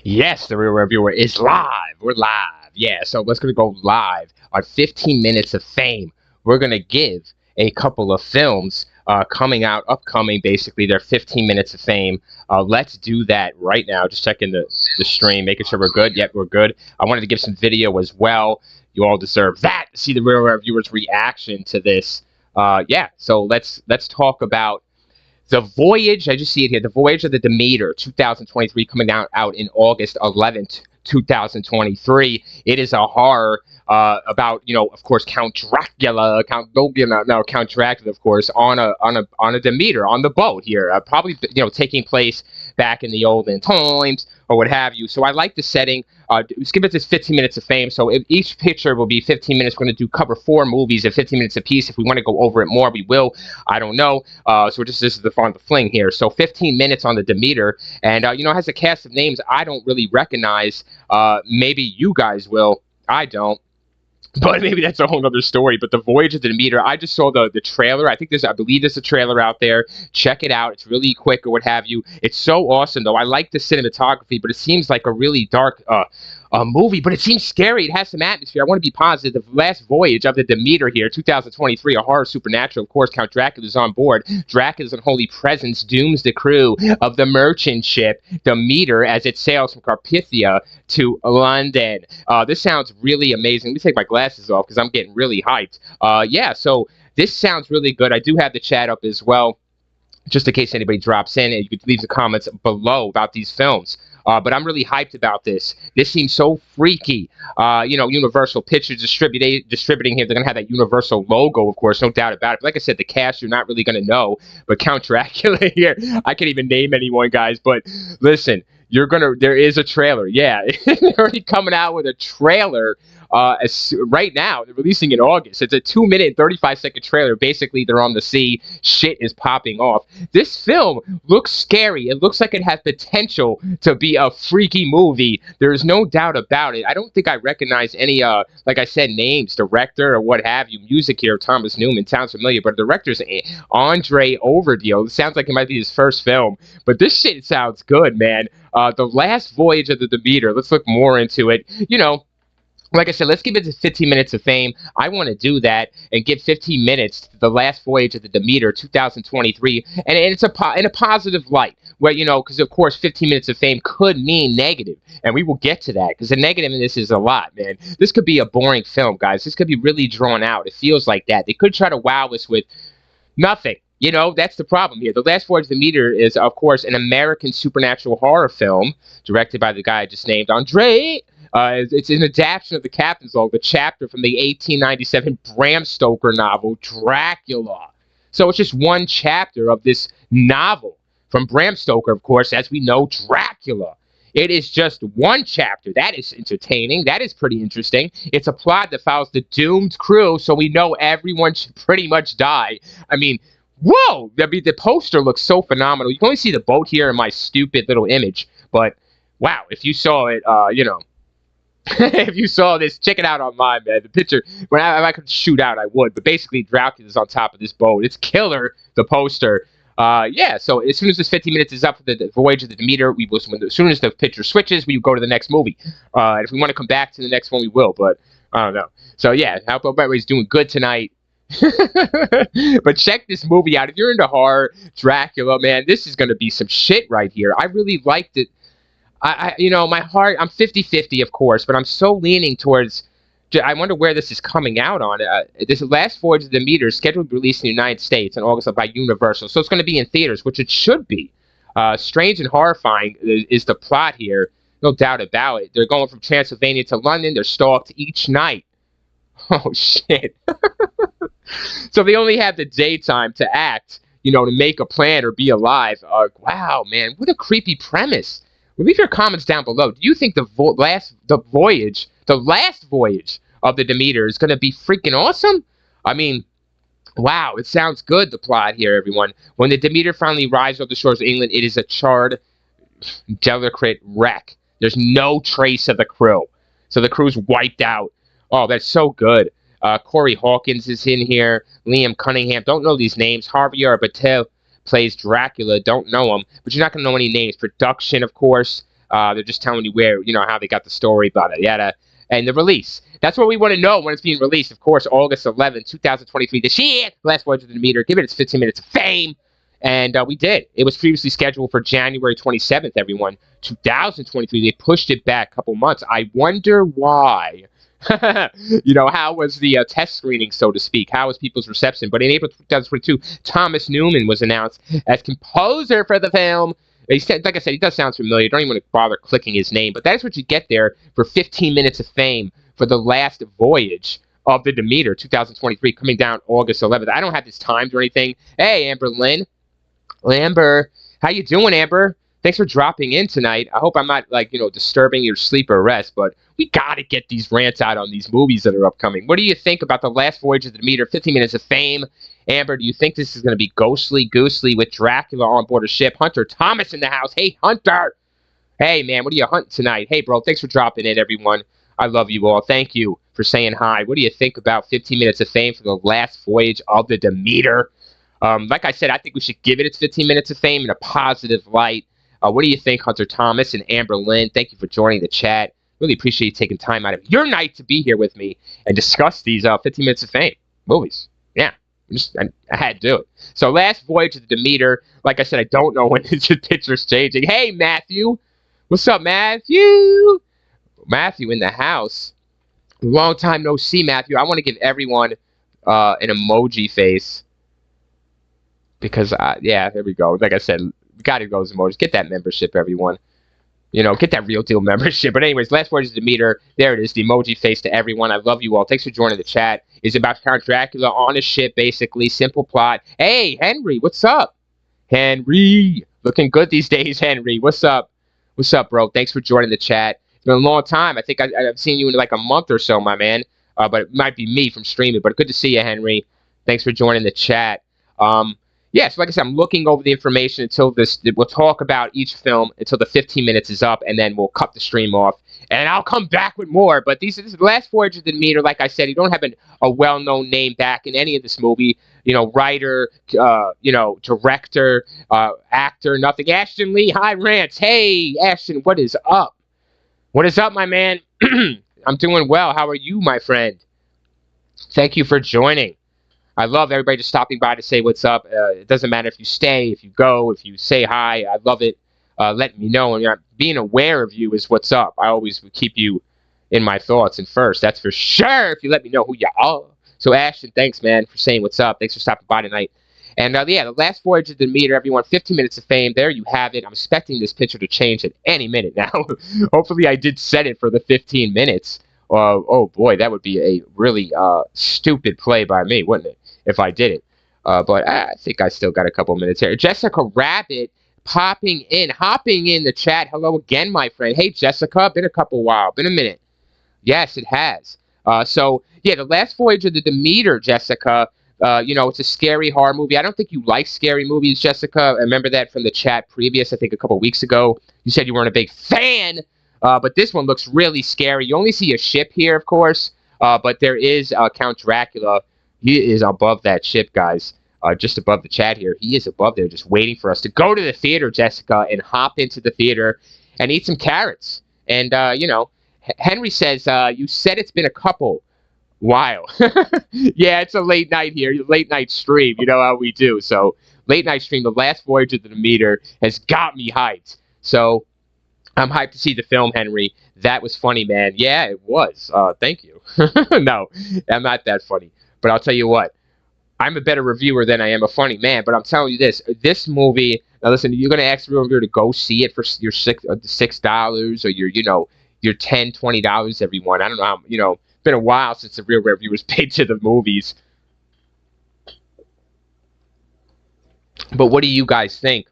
Yes, the Real Reviewer is live. We're live. Yeah, so let's gonna go live on 15 Minutes of Fame. We're gonna give a couple of films coming out, upcoming. Basically, they're 15 Minutes of Fame. Let's do that right now. Just checking the stream, making sure we're good. Yep, we're good. I wanted to give some video as well. You all deserve that. See the Real Reviewer's reaction to this. Yeah, so let's talk about the Voyage. I just see it here. The Voyage of the Demeter, 2023, coming out in August 11th, 2023. It is a horror about, of course, Count Dracula, Count Dracula, of course, on a Demeter, on the boat here, probably, taking place back in the olden times or what have you. So I like the setting. Skip it to 15 Minutes of Fame. So each picture will be 15 minutes. We're going to cover 4 movies at 15 minutes apiece. If we want to go over it more, we will. I don't know. So this is the fun, the fling here. So 15 minutes on the Demeter, and it has a cast of names I don't really recognize. Maybe you guys will. I don't. But maybe that's a whole other story. But the Voyage of the Demeter, I just saw the trailer. I believe there's a trailer out there. Check it out. It's really quick or what have you. It's so awesome, though. I like the cinematography, but it seems like a really dark movie. But it seems scary. It has some atmosphere. I want to be positive. The Last Voyage of the Demeter here, 2023, a horror supernatural. Of course, Count Dracula's on board. Dracula's unholy presence dooms the crew of the merchant ship Demeter as it sails from Carpathia to London. This sounds really amazing. Let me take my glasses off because I'm getting really hyped. Yeah, so this sounds really good. I do have the chat up as well, just in case anybody drops in, and you could leave the comments below about these films. But I'm really hyped about this. This seems so freaky. Universal Pictures distributing here. They're going to have that Universal logo, of course, no doubt about it. But like I said, the cast, you're not really going to know. But Count Dracula here, I can't even name anyone, guys. But listen, there is a trailer. Yeah, they're already coming out with a trailer. Right now, they're releasing in August. It's a 2-minute and 35-second trailer. Basically, they're on the sea. Shit is popping off. This film looks scary. It looks like it has potential to be a freaky movie. There is no doubt about it. I don't think I recognize any, like I said, names, director or what have you. Music here, Thomas Newman, sounds familiar, but the director's Andre Overdeal. It sounds like it might be his first film, but this shit sounds good, man. The Last Voyage of the Demeter. Let's look more into it. Like I said, let's give it to 15 Minutes of Fame. I want to do that and give 15 minutes to The Last Voyage of the Demeter, 2023, and it's in a positive light. Where, because of course 15 Minutes of Fame could mean negative, and we will get to that, because the negative in this is a lot, man. This could be a boring film, guys. This could be really drawn out. It feels like that. They could try to wow us with nothing. That's the problem here. The Last Voyage of the Demeter is, of course, an American supernatural horror film directed by the guy I just named, Andre. It's an adaptation of the Captain's Log, the chapter from the 1897 Bram Stoker novel, Dracula. So it's just one chapter of this novel from Bram Stoker, of course, as we know, Dracula. It is just one chapter. That is entertaining. That is pretty interesting. It's a plot that follows the doomed crew, so we know everyone should pretty much die. I mean, whoa! The poster looks so phenomenal. You can only see the boat here in my stupid little image, but wow, if you saw it, if you saw this, check it out online, man. The picture, if I could shoot out, I would. But basically, Dracula's on top of this boat. It's killer, the poster. Yeah, so as soon as this 15 minutes is up for the Voyage of the Demeter, as soon as the picture switches, we go to the next movie. And if we want to come back to the next one, we will. But I don't know. So yeah, I hope everybody's doing good tonight. But check this movie out. If you're into horror, Dracula, man, this is going to be some shit right here. I really liked it. My heart, I'm 50-50, of course, but I'm so leaning towards, I wonder where this is coming out on. This Last Voyage of the Demeter is scheduled to be released in the United States in August by Universal, so it's going to be in theaters, which it should be. Strange and horrifying is the plot here, no doubt about it. They're going from Transylvania to London. They're stalked each night. Oh, shit. So they only have the daytime to act, to make a plan or be alive. Wow, man, what a creepy premise. Leave your comments down below. Do you think the last voyage of the Demeter is going to be freaking awesome? I mean, wow, it sounds good, the plot here, everyone. When the Demeter finally arrives off the shores of England, it is a charred, derelict wreck. There's no trace of the crew. So the crew's wiped out. Oh, that's so good. Corey Hawkins is in here. Liam Cunningham. Don't know these names. Javier Batel plays Dracula. Don't know him, but you're not going to know any names. Production, of course. They're just telling you where, how they got the story, blah, blah, yada. And the release. That's what we want to know when it's being released. Of course, August 11th, 2023. This year, Last Voyage of the Demeter. Give it its 15 minutes of fame. And we did. It was previously scheduled for January 27th, everyone, 2023. They pushed it back a couple months. I wonder why. How was the test screening, so to speak? How was people's reception? But in April 2022, Thomas Newman was announced as composer for the film. He said, like I said, he does sound familiar. Don't even want to bother clicking his name. But that's what you get there for 15 minutes of fame for the last voyage of the Demeter, 2023, coming down August 11th. I don't have this timed or anything. Hey, Amber Lynn. Amber, how you doing, Amber? Thanks for dropping in tonight. I hope I'm not, disturbing your sleep or rest, but we got to get these rants out on these movies that are upcoming. What do you think about the last voyage of the Demeter, 15 minutes of fame? Amber, do you think this is going to be ghostly, goosely with Dracula on board a ship? Hunter Thomas in the house. Hey, Hunter. Hey, man, what are you hunting tonight? Hey, bro, thanks for dropping in, everyone. I love you all. Thank you for saying hi. What do you think about 15 minutes of fame for the last voyage of the Demeter? Like I said, I think we should give it its 15 minutes of fame in a positive light. What do you think, Hunter Thomas and Amber Lynn? Thank you for joining the chat. Really appreciate you taking time out of your night to be here with me and discuss these 15 minutes of fame movies. Yeah, I had to do it. So, Last Voyage of the Demeter. Like I said, I don't know when the picture's changing. Hey, Matthew. What's up, Matthew? Matthew in the house. Long time no see, Matthew. I want to give everyone an emoji face. Because, yeah, there we go. Like I said, got to go as emojis. Get that membership, everyone. Get that real deal membership. But anyways, Last Voyage of the Demeter. There it is, the emoji face to everyone. I love you all. Thanks for joining the chat. It's about Count Dracula on a ship, basically. Simple plot. Hey, Henry, what's up? Henry. Looking good these days, Henry. What's up? What's up, bro? Thanks for joining the chat. It's been a long time. I think I've seen you in like a month or so, my man. But it might be me from streaming. But good to see you, Henry. Thanks for joining the chat. Yeah, so like I said, I'm looking over the information until we'll talk about each film until the 15 minutes is up, and then we'll cut the stream off. And I'll come back with more. But this is the Last Voyage of the Demeter. Like I said, you don't have a well-known name back in any of this movie. Writer, director, actor, nothing. Ashton Lee, hi, Rant. Hey, Ashton, what is up? What is up, my man? I'm doing well. How are you, my friend? Thank you for joining. I love everybody just stopping by to say what's up. It doesn't matter if you stay, if you go, if you say hi. I love it. Letting me know. And being aware of you is what's up. I always keep you in my thoughts and first. That's for sure if you let me know who you are. So, Ashton, thanks, man, for saying what's up. Thanks for stopping by tonight. And, yeah, the Last Voyage of the Demeter, everyone, 15 minutes of fame. There you have it. I'm expecting this picture to change at any minute now. Hopefully I did set it for the 15 minutes. Oh, boy, that would be a really stupid play by me, wouldn't it? If I did it. But I think I still got a couple minutes here. Jessica Rabbit hopping in the chat. Hello again, my friend. Hey, Jessica. Been a while. Been a minute. Yes, it has. So, yeah, the Last Voyage of the Demeter, Jessica. It's a scary horror movie. I don't think you like scary movies, Jessica. I remember that from the chat previous, I think a couple weeks ago. You said you weren't a big fan. But this one looks really scary. You only see a ship here, of course. But there is Count Dracula. He is above that ship, guys. Just above the chat here. He is above there just waiting for us to go to the theater, Jessica, and hop into the theater and eat some carrots. And, Henry says, you said it's been a couple while. Yeah, it's a late night here. Late night stream. You know how we do. So, late night stream. The Last Voyage of the Demeter has got me hyped. So, I'm hyped to see the film, Henry. That was funny, man. Yeah, it was. Thank you. No, I'm not that funny. But I'll tell you what, I'm a better reviewer than I am a funny man. But I'm telling you this movie, now listen, you're going to ask the reviewer to go see it for your $6 or your $10, $20, everyone. I don't know how, it's been a while since the real reviewers paid to the movies. But what do you guys think?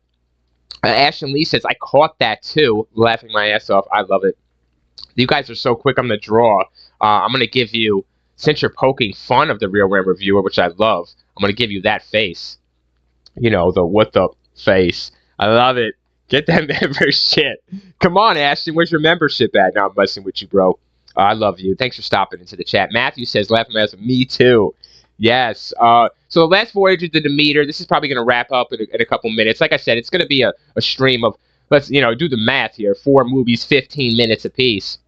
Ashton Lee says, I caught that too, laughing my ass off. I love it. You guys are so quick on the draw. I'm going to give you, since you're poking fun of the Real Rare Reviewer, which I love, I'm going to give you that face. The what the face. I love it. Get that membership. Come on, Ashton. Where's your membership at? Now I'm messing with you, bro. I love you. Thanks for stopping into the chat. Matthew says, laughing my ass off. Me too. Yes. So the Last Voyage of the Demeter, this is probably going to wrap up in a couple minutes. Like I said, it's going to be a stream of let's do the math here. 4 movies, 15 minutes apiece.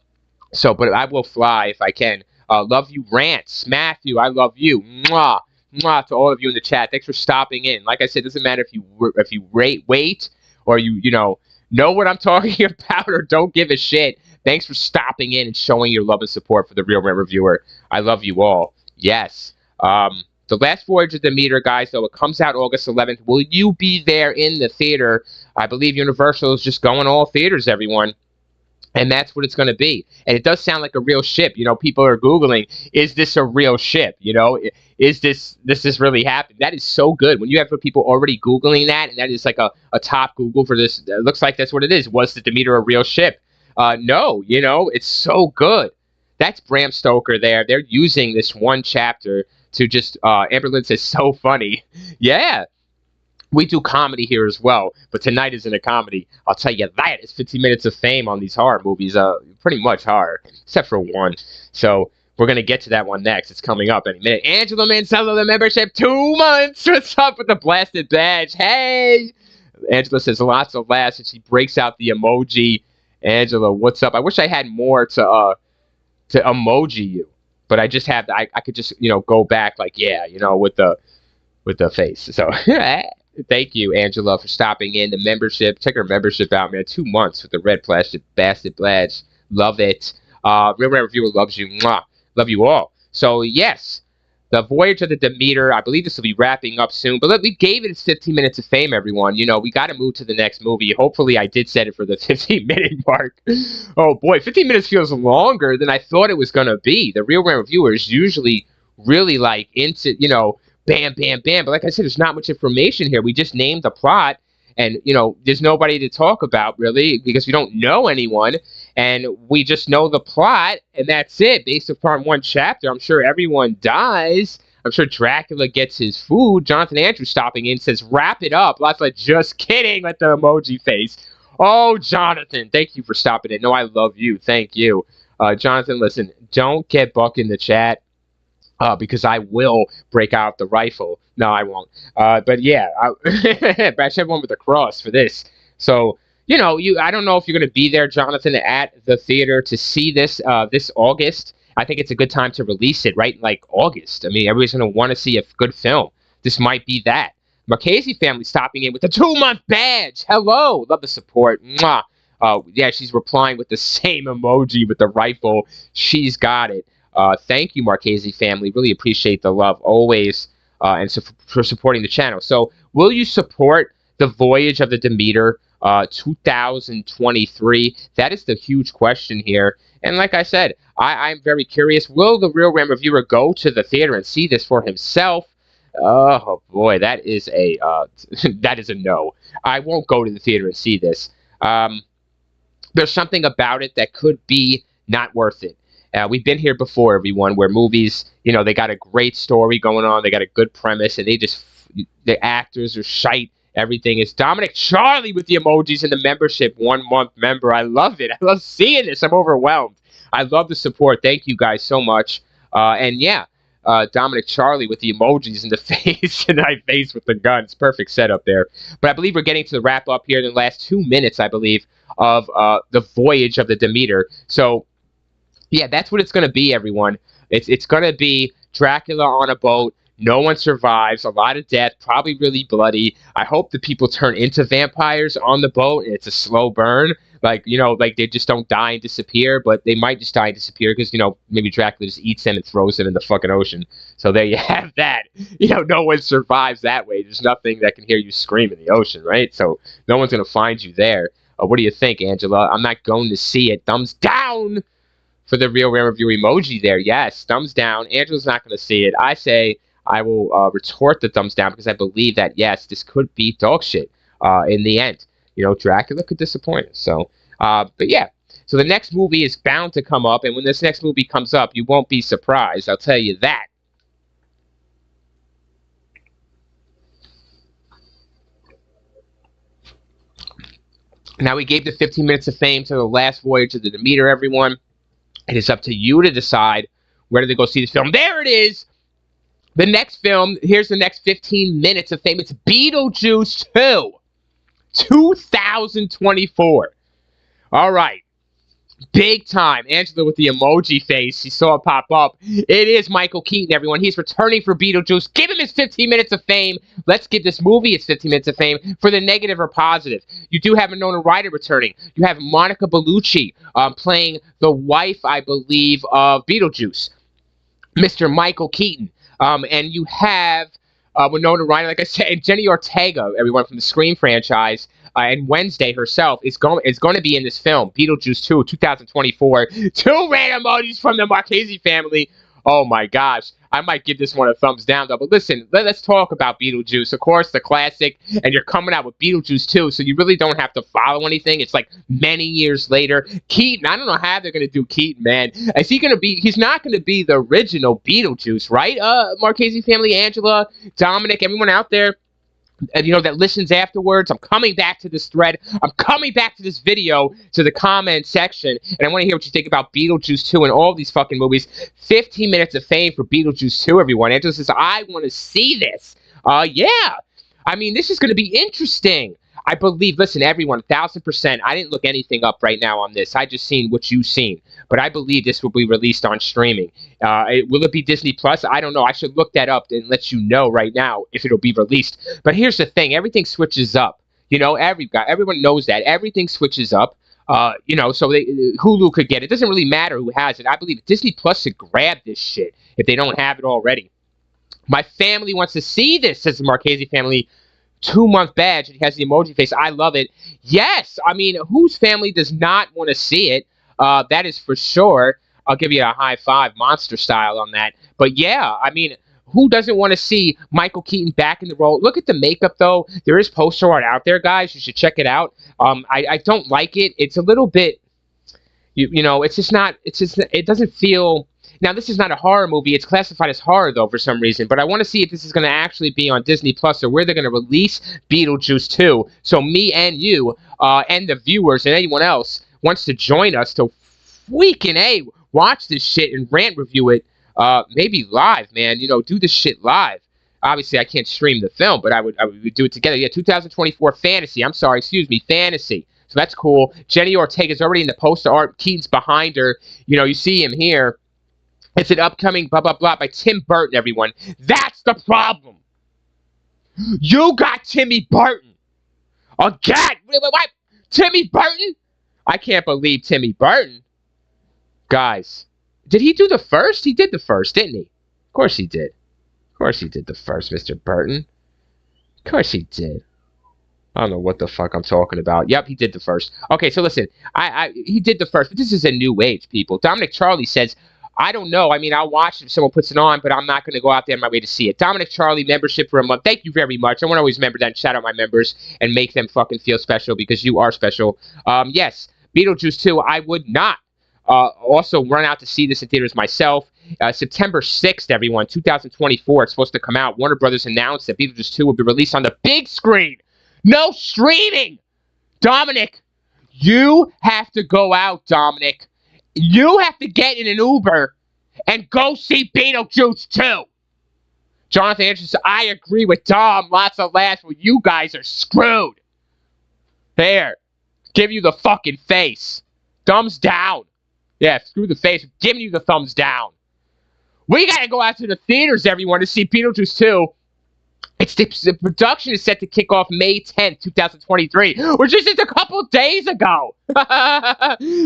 So, but I will fly if I can. Love you, Rants. Matthew, I love you. Mwah. Mwah to all of you in the chat. Thanks for stopping in. Like I said, it doesn't matter if you wait or you know what I'm talking about or don't give a shit. Thanks for stopping in and showing your love and support for the Real Rant Reviewer. I love you all. Yes. The Last Voyage of Demeter, guys, though, it comes out August 11th. Will you be there in the theater? I believe Universal is just going all theaters, everyone. And that's what it's going to be. And it does sound like a real ship. People are Googling, is this a real ship? Is this really happening? That is so good. When you have people already Googling that, and that is like a top Google for this, it looks like that's what it is. Was the Demeter a real ship? No, it's so good. That's Bram Stoker there. They're using this one chapter to just, Amber Lynn says, so funny. Yeah. We do comedy here as well, but tonight isn't a comedy. I'll tell you that. It's 15 minutes of fame on these horror movies. Pretty much horror, except for one. So we're going to get to that one next. It's coming up any minute. Angela Mancello, the membership, 2 months. What's up with the blasted badge? Hey! Angela says lots of laughs, and she breaks out the emoji. Angela, what's up? I wish I had more to emoji you, but I just have, I could just, go back like, yeah, with the face. So, thank you, Angela, for stopping in. The membership, check her membership out, man. 2 months with the red plastic bastard badge. Love it. Real Rant Reviewer loves you. Mwah. Love you all. So, yes, the Voyage of the Demeter. I believe this will be wrapping up soon. But we gave it its 15 minutes of fame, everyone. We got to move to the next movie. Hopefully, I did set it for the 15-minute mark. Oh, boy. 15 minutes feels longer than I thought it was going to be. The Real Rant Reviewer is usually really, into, bam, bam, bam. But like I said, there's not much information here. We just named the plot, and, there's nobody to talk about, really, because we don't know anyone, and we just know the plot, and that's it. Based upon one chapter, I'm sure everyone dies. I'm sure Dracula gets his food. Jonathan Andrews stopping in says, wrap it up. Lots of just kidding with the emoji face. Oh, Jonathan, thank you for stopping in. No, I love you. Thank you. Jonathan, listen, don't get Buck in the chat. Because I will break out the rifle. No, I won't. But yeah, but I should have one with a cross for this. So, I don't know if you're going to be there, Jonathan, at the theater to see this this August. I think it's a good time to release it, right? Like August. I mean, everybody's going to want to see a good film. This might be that. Marchese family stopping in with the 2-month badge. Hello. Love the support. Mwah. Yeah, she's replying with the same emoji with the rifle. She's got it. Thank you, Marchese family. Really appreciate the love always, and for supporting the channel. So, will you support the Voyage of the Demeter 2023? That is the huge question here. And like I said, I'm very curious. Will the Real Rant Reviewer go to the theater and see this for himself? Oh boy, that is a that is a no. I won't go to the theater and see this. There's something about it that could be not worth it. We've been here before, everyone, where movies, they got a great story going on, they got a good premise, and the actors are shite. Everything is Dominic Charlie with the emojis and the membership, 1-month member. I love it. I love seeing this. I'm overwhelmed. I love the support. Thank you guys so much. And yeah, Dominic Charlie with the emojis in the face and I face with the guns. Perfect setup there. But I believe we're getting to the wrap up here in the last 2 minutes, I believe, of the Voyage of the Demeter. So, yeah, that's what it's going to be, everyone. It's going to be Dracula on a boat. No one survives. A lot of death. Probably really bloody. I hope the people turn into vampires on the boat, and it's a slow burn. Like they just don't die and disappear, but they might just die and disappear because, maybe Dracula just eats them and throws them in the fucking ocean. So there you have that. No one survives that way. There's nothing that can hear you scream in the ocean, right? So no one's going to find you there. What do you think, Angela? I'm not going to see it. Thumbs down! For the Real Rant Review emoji there. Yes, thumbs down. Angela's not going to see it. I say I will retort the thumbs down because I believe that, yes, this could be dog shit in the end. Dracula could disappoint us. So, but yeah. So the next movie is bound to come up, and when this next movie comes up, you won't be surprised. I'll tell you that. Now, we gave the 15 minutes of fame to the Last Voyage of the Demeter, everyone. It is up to you to decide whether to go see this film. There it is! The next film, here's the next 15 minutes of fame. It's Beetlejuice 2. 2024. All right. Big time. Angela with the emoji face. She saw it pop up. It is Michael Keaton, everyone. He's returning for Beetlejuice. Give him his 15 minutes of fame. Let's give this movie its 15 minutes of fame for the negative or positive. You do have Winona Ryder returning. You have Monica Bellucci playing the wife, I believe, of Beetlejuice, Mr. Michael Keaton. And you have Winona Ryder, like I said, and Jenny Ortega, everyone from the Scream franchise. And Wednesday herself is going to be in this film, Beetlejuice 2, 2024. 2 random emojis from the Marchese family. Oh my gosh. I might give this one a thumbs down, though. But listen, let's talk about Beetlejuice. Of course, the classic, and you're coming out with Beetlejuice 2, so you really don't have to follow anything. It's like many years later. Keaton, I don't know how they're going to do Keaton, man. Is he going to be, he's not going to be the original Beetlejuice, right? Marchese family, Angela, Dominic, everyone out there, and that listens afterwards. I'm coming back to this thread. I'm coming back to this video, to the comment section, and I want to hear what you think about Beetlejuice 2 and all these fucking movies. 15 minutes of fame for Beetlejuice 2, everyone. Angela says, I want to see this. Yeah. I mean, this is going to be interesting. I believe, listen, everyone, 1,000%. I didn't look anything up right now on this. I just seen what you've seen. But I believe this will be released on streaming. Will it be Disney Plus? I don't know. I should look that up and let you know right now if it'll be released. But here's the thing. Everything switches up. Everyone knows that. Everything switches up. So Hulu could get it. It doesn't really matter who has it. I believe Disney Plus should grab this shit if they don't have it already. My family wants to see this, says the Marchese family. 2-month badge. It has the emoji face. I love it. Yes. I mean, whose family does not want to see it? That is for sure. I'll give you a high five, monster style on that. But yeah, I mean, who doesn't want to see Michael Keaton back in the role? Look at the makeup, though. There is poster art out there, guys. You should check it out. I don't like it. It's a little bit, it's just not, it doesn't feel. Now, this is not a horror movie. It's classified as horror, though, for some reason. But I want to see if this is going to actually be on Disney Plus or where they're going to release Beetlejuice 2. So me and you and the viewers and anyone else wants to join us to freaking watch this shit and rant review it, maybe live, man. Do this shit live. Obviously, I can't stream the film, but I would do it together. Yeah, 2024 fantasy. Fantasy. So that's cool. Jenny Ortega's already in the poster art. Keaton's behind her. You see him here. It's an upcoming blah, blah, blah by Tim Burton, everyone. That's the problem. You got Timmy Burton. Again. What? Timmy Burton? I can't believe Timmy Burton. Guys, did he do the first? He did the first, didn't he? Of course he did. Of course he did the first, Mr. Burton. Of course he did. I don't know what the fuck I'm talking about. Yep, he did the first. Okay, so listen. He did the first, but this is a new age, people. Dominic Charlie says, I don't know. I mean, I'll watch it if someone puts it on, but I'm not going to go out there on my way to see it. Dominic Charlie, membership for a month. Thank you very much. I want to always remember that and shout out my members and make them fucking feel special because you are special. Yes, Beetlejuice 2, I would not also run out to see this in theaters myself. September 6th, everyone, 2024. It's supposed to come out. Warner Brothers announced that Beetlejuice 2 will be released on the big screen. No streaming! Dominic, you have to go out, Dominic. You have to get in an Uber and go see Beetlejuice 2. Jonathan Anderson, I agree with Dom. Lots of laughs. Well, you guys are screwed. There. Give you the fucking face. Thumbs down. Yeah, screw the face. I'm giving you the thumbs down. We gotta go out to the theaters, everyone, to see Beetlejuice 2. The production is set to kick off May 10th, 2023, which is just a couple days ago.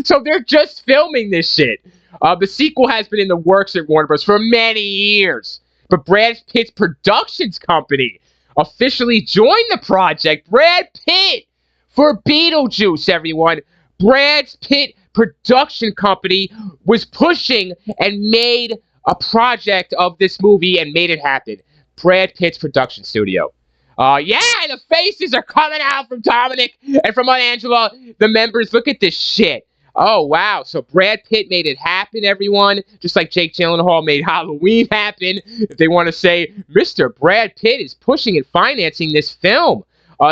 So they're just filming this shit. The sequel has been in the works at Warner Bros. For many years. But Brad Pitt's Productions company officially joined the project. Brad Pitt for Beetlejuice, everyone. Brad Pitt Production Company was pushing and made a project of this movie and made it happen. Brad Pitt's production studio. Yeah, the faces are coming out from Dominic and from Angela. The members, look at this shit. Oh, wow. So Brad Pitt made it happen, everyone. Just like Jake Gyllenhaal made Halloween happen. If they want to say, Mr. Brad Pitt is pushing and financing this film.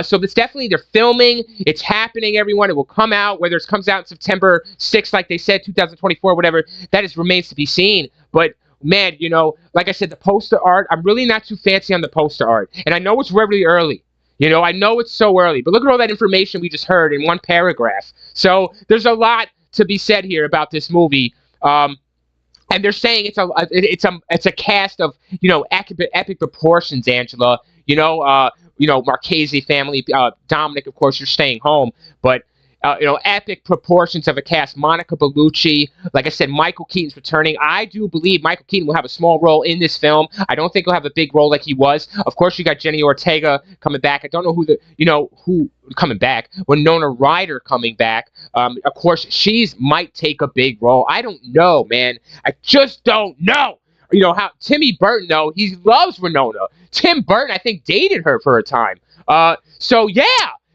So it's definitely, they're filming. It's happening, everyone. It will come out, whether it comes out September 6th, like they said, 2024, whatever. That remains to be seen. But man, like I said, the poster art, I'm really not too fancy on the poster art. And I know it's really early. You know, I know it's so early, but look at all that information we just heard in one paragraph. So there's a lot to be said here about this movie. And they're saying it's a cast of epic proportions, Angela. Marchese family, Dominic, of course, you're staying home, but epic proportions of a cast. Monica Bellucci, like I said, Michael Keaton's returning. I do believe Michael Keaton will have a small role in this film. I don't think he'll have a big role like he was. Of course, you got Jenny Ortega coming back. I don't know who coming back. Winona Ryder coming back. Of course, she's might take a big role. I don't know, man. I just don't know. How Timmy Burton, though, he loves Winona. Tim Burton, I think, dated her for a time. So yeah.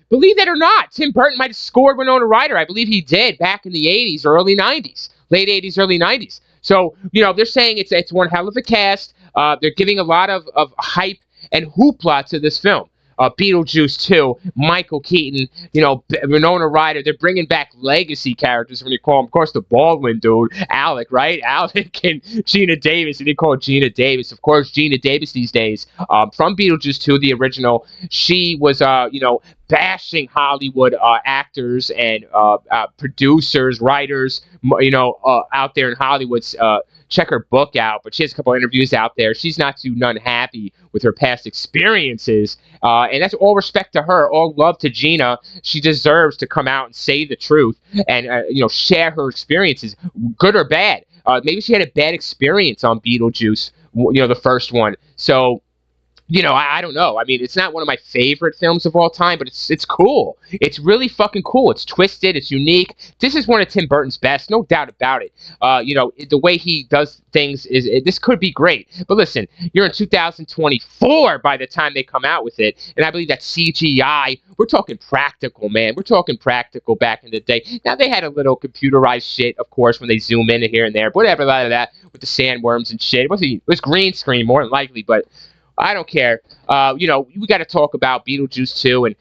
Believe that or not, Tim Burton might have scored Winona Ryder. I believe he did back in the 80s or early 90s. Late 80s, early 90s. So, they're saying it's one hell of a cast. They're giving a lot of hype and hoopla to this film. Beetlejuice 2, Michael Keaton, Winona Ryder. They're bringing back legacy characters when you call them. Of course, the Baldwin dude, Alec, right? Alec and Gina Davis. And they call Gina Davis. Of course, Gina Davis these days, from Beetlejuice 2, the original, she was, bashing Hollywood actors and producers, writers, out there in Hollywood. Check her book out, but she has a couple of interviews out there. She's not too none happy with her past experiences, and that's all respect to her, all love to Gina. She deserves to come out and say the truth and share her experiences, good or bad. Maybe she had a bad experience on Beetlejuice, the first one. So I don't know. I mean, it's not one of my favorite films of all time, but it's cool. It's really fucking cool. It's twisted. It's unique. This is one of Tim Burton's best, no doubt about it. The way he does things this could be great. But listen, you're in 2024 by the time they come out with it, and I believe that CGI. We're talking practical, man. We're talking practical back in the day. Now they had a little computerized shit, of course, when they zoom in here and there, but whatever, a lot of that with the sandworms and shit. It was green screen more than likely, but. I don't care. We got to talk about Beetlejuice 2 and,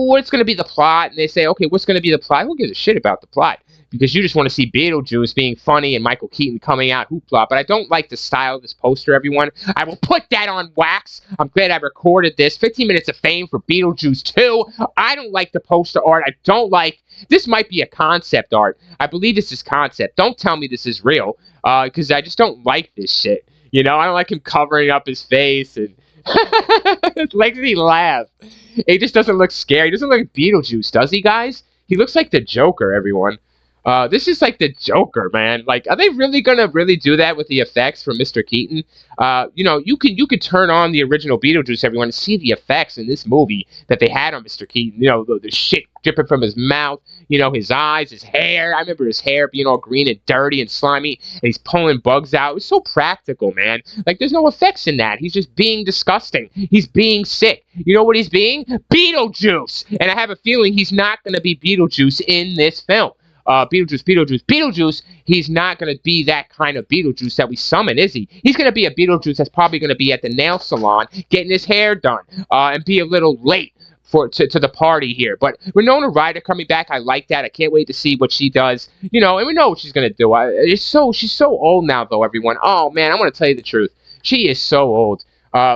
what's going to be the plot. And they say, okay, what's going to be the plot? Who gives a shit about the plot? Because you just want to see Beetlejuice being funny and Michael Keaton coming out hoopla. But I don't like the style of this poster, everyone. I will put that on wax. I'm glad I recorded this. 15 minutes of fame for Beetlejuice 2. I don't like the poster art. I don't like... This might be a concept art. I believe this is concept. Don't tell me this is real. Because I just don't like this shit. I don't like him covering up his face and it makes me laugh. He just doesn't look scary. He doesn't look like Beetlejuice, does he, guys? He looks like the Joker, everyone. This is like the Joker, man. Like, are they really gonna do that with the effects from Mr. Keaton? You could turn on the original Beetlejuice, everyone, and see the effects in this movie that they had on Mr. Keaton. The shit dripping from his mouth. His eyes, his hair. I remember his hair being all green and dirty and slimy, and he's pulling bugs out. It was so practical, man. Like, there's no effects in that. He's just being disgusting. He's being sick. You know what he's being? Beetlejuice. And I have a feeling he's not gonna be Beetlejuice in this film. Beetlejuice, he's not going to be that kind of Beetlejuice that we summon, is he? He's going to be a Beetlejuice that's probably going to be at the nail salon getting his hair done and be a little late to the party here. But Winona Ryder coming back, I like that. I can't wait to see what she does. And we know what she's going to do. She's so old now, though, everyone. Oh, man, I'm going to tell you the truth. She is so old.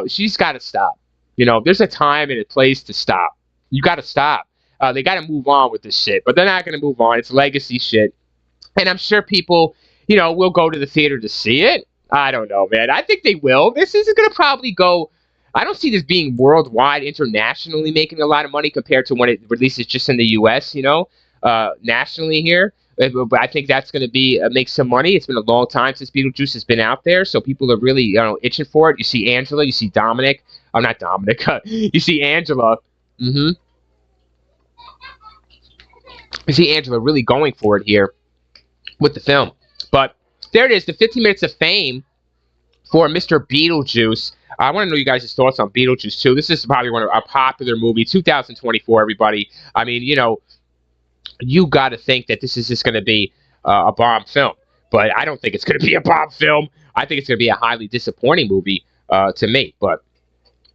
She's got to stop. There's a time and a place to stop. You got to stop. They got to move on with this shit, but they're not going to move on. It's legacy shit, and I'm sure people, will go to the theater to see it. I don't know, man. I think they will. This is going to probably go. I don't see this being worldwide, internationally making a lot of money compared to when it releases just in the U.S. Nationally here. But I think that's going to be make some money. It's been a long time since Beetlejuice has been out there, so people are really itching for it. You see Angela, you see Dominic. I'm not Dominic. You see Angela. You see Angela really going for it here with the film. But there it is, the 15 minutes of fame for Mr. Beetlejuice. I want to know you guys' thoughts on Beetlejuice 2. This is probably one of a popular movie, 2024, everybody. I mean, you got to think that this is just going to be a bomb film. But I don't think it's going to be a bomb film. I think it's going to be a highly disappointing movie to me. But